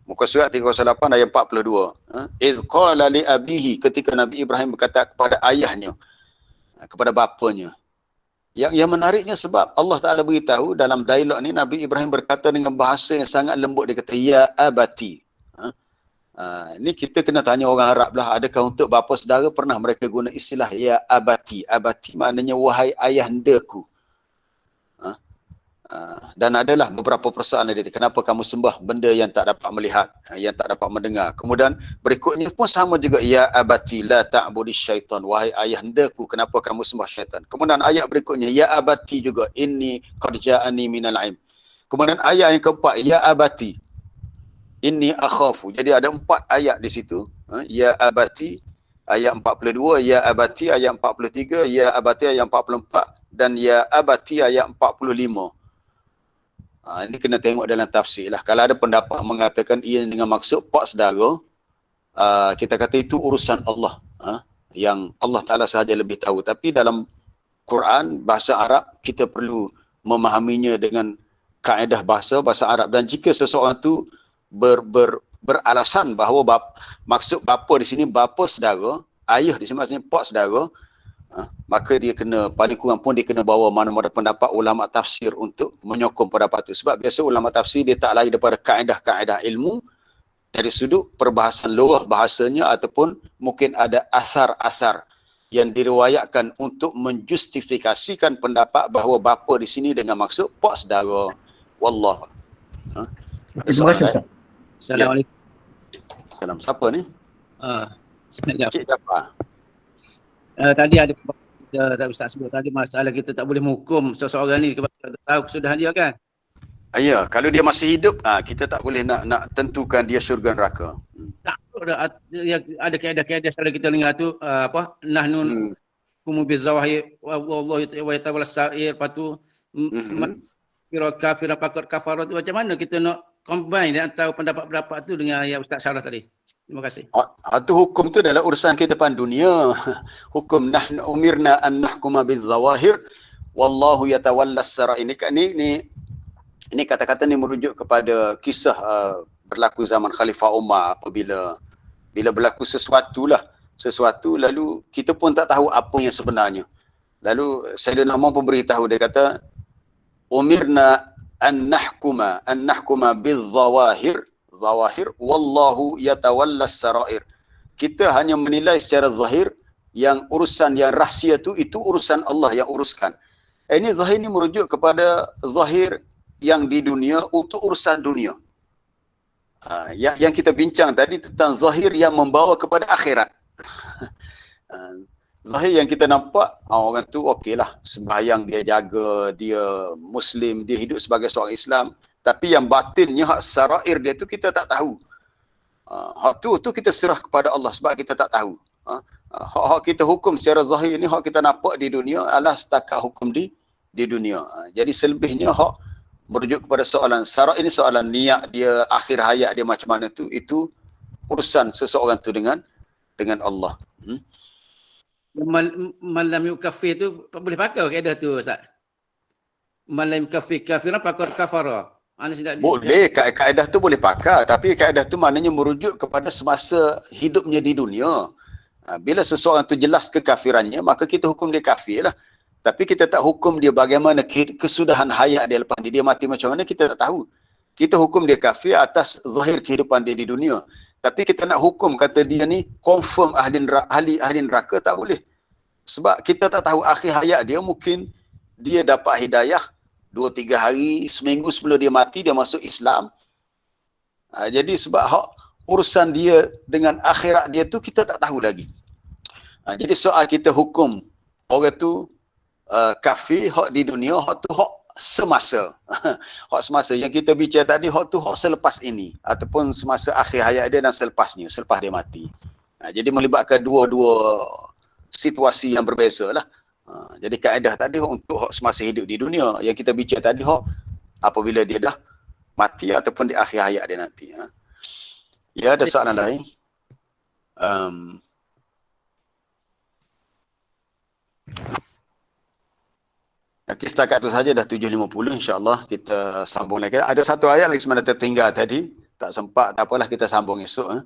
Muka surat 308 ayat 42. Idh qala li abihi, ketika Nabi Ibrahim berkata kepada ayahnya, kepada bapanya. Yang menariknya sebab Allah Ta'ala beritahu dalam dialog ni, Nabi Ibrahim berkata dengan bahasa yang sangat lembut, dia kata ya abati. Ni kita kena tanya orang Arab lah, adakah untuk bapa saudara pernah mereka guna istilah ya abati? Abati maknanya wahai ayahandaku. Dan adalah beberapa persoalan dia, kenapa kamu sembah benda yang tak dapat melihat, yang tak dapat mendengar. Kemudian berikutnya pun sama juga, ya abati la ta'budi syaitan, wahai ayahandaku, kenapa kamu sembah syaitan. Kemudian ayat berikutnya, ya abati juga, inni qad ja'ani minal ilm. Kemudian ayat yang keempat, ya abati inni akhafu. Jadi ada 4 ayat di situ. Ya abati ayat 42, ya abati ayat 43, ya abati ayat 44 dan ya abati ayat 45. Ini kena tengok dalam tafsir lah. Kalau ada pendapat mengatakan ia dengan maksud pak saudara, kita kata itu urusan Allah, yang Allah Ta'ala sahaja lebih tahu. Tapi dalam Quran, bahasa Arab, kita perlu memahaminya dengan kaedah bahasa Arab. Dan jika seseorang tu beralasan bahawa maksud bapa di sini bapa saudara, ayah di sini maksudnya pak saudara, maka dia kena, paling kurang pun dia kena bawa mana-mana pendapat ulama tafsir untuk menyokong pendapat itu. Sebab biasa ulama tafsir dia tak lari daripada kaedah-kaedah ilmu dari sudut perbahasan luar bahasanya, ataupun mungkin ada asar-asar yang diriwayatkan untuk menjustifikasikan pendapat bahawa bapa di sini dengan maksud pak saudara. Wallah. Terima kasih Ustaz. Assalamualaikum. Salam. Siapa ni? Sekejap. Cik Jafar. Tadi ada Ustaz sebut tadi masalah kita tak boleh menghukum seseorang ni kepada tahu kesudahan dia kan. Ya, kalau dia masih hidup, kita tak boleh nak tentukan dia syurga neraka. Tak ada kaedah-kaedah kalau kita dengar tu nahnun hukumu bizawahir wallahu wa yatawalla sa'ir, patu kafir pakar kafarat. Macam mana kita nak combine dan tahu pendapat-pendapat tu dengan yang Ustaz syarah tadi? Terima kasih. Itu hukum tu dalam urusan kehidupan dunia. Hukum nahnu umirna an nahkuma bizawahir wallahu yatawalla sarair. Ini kata-kata ni merujuk kepada kisah berlaku zaman Khalifah Umar, apabila berlaku sesuatu lalu kita pun tak tahu apa yang sebenarnya. Lalu Sayyidina Umar pun beritahu, dia kata umirna an nahkuma bil-zawahir wallahu yatawallas sarair. Kita hanya menilai secara zahir, yang urusan yang rahsia itu urusan Allah yang uruskan. Ini zahir ini merujuk kepada zahir yang di dunia untuk urusan dunia. Yang kita bincang tadi tentang zahir yang membawa kepada akhirat. Zahir yang kita nampak, orang tu okeylah, sembahyang dia jaga, dia Muslim, dia hidup sebagai seorang Islam. Tapi yang batinnya, hak sarair dia tu kita tak tahu. Hak tu kita serah kepada Allah sebab kita tak tahu. Hak kita hukum secara zahir ni, hak kita nampak di dunia adalah setakat hukum di dunia. Jadi selebihnya hak merujuk kepada soalan syarat ini, soalan niat dia, akhir hayat dia macam mana tu, itu urusan seseorang tu dengan Allah. Malam yukafir tu boleh pakai kaedah tu Ustaz? Malam kafir kafiran pakai kafara. Boleh, kaedah tu boleh pakai, tapi kaedah tu maknanya merujuk kepada semasa hidupnya di dunia. Bila seseorang tu jelas kekafirannya, maka kita hukum dia kafir lah. Tapi kita tak hukum dia bagaimana kesudahan hayat dia lepas dia mati macam mana, kita tak tahu. Kita hukum dia kafir atas zahir kehidupan dia di dunia. Tapi kita nak hukum kata dia ni confirm ahli neraka, tak boleh. Sebab kita tak tahu akhir hayat dia, mungkin dia dapat hidayah 2-3 hari, seminggu sebelum dia mati dia masuk Islam. Jadi sebab urusan dia dengan akhirat dia tu kita tak tahu lagi. Jadi soal kita hukum orang tu kafir, hak di dunia, hak tu hak semasa. Hak semasa yang kita bincang tadi, hak tu hak selepas ini ataupun semasa akhir hayat dia dan selepasnya, selepas dia mati. Jadi melibatkan dua-dua situasi yang berbeza lah. Jadi kaedah tadi untuk hak semasa hidup di dunia, yang kita bincang tadi hak apabila dia dah mati ataupun di akhir hayat dia nanti. Ya, ada soalan lain? Okay, setakat tu saja, dah 7.50, insyaAllah kita sambung lagi. Ada satu ayat lagi sebenarnya tertinggal tadi, tak sempat, tak apalah, kita sambung esok.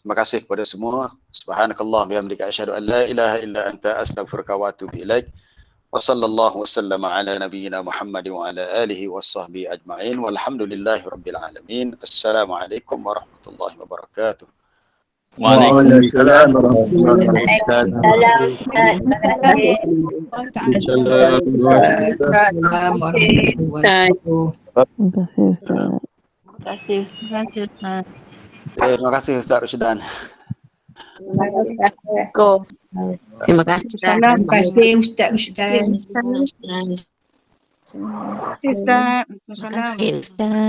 Terima kasih kepada semua. Subhanakallah bihamdika asyhadu an la ilaha illa anta astaghfiruka wa atubu ilaik. Wa sallallahu wasallama ala nabiyyina Muhammad wa ala alihi washabbihi ajma'in walhamdulillahi rabbil alamin. Assalamualaikum warahmatullahi wabarakatuh. Waalaikumsalam warahmatullahi wabarakatuh. Terima kasih Ustaz Rusdan. Terima kasih. Terima kasih Ustaz Rusdan. Terima kasih Ustaz. Terima kasih Ustaz. Terima kasih Ustaz.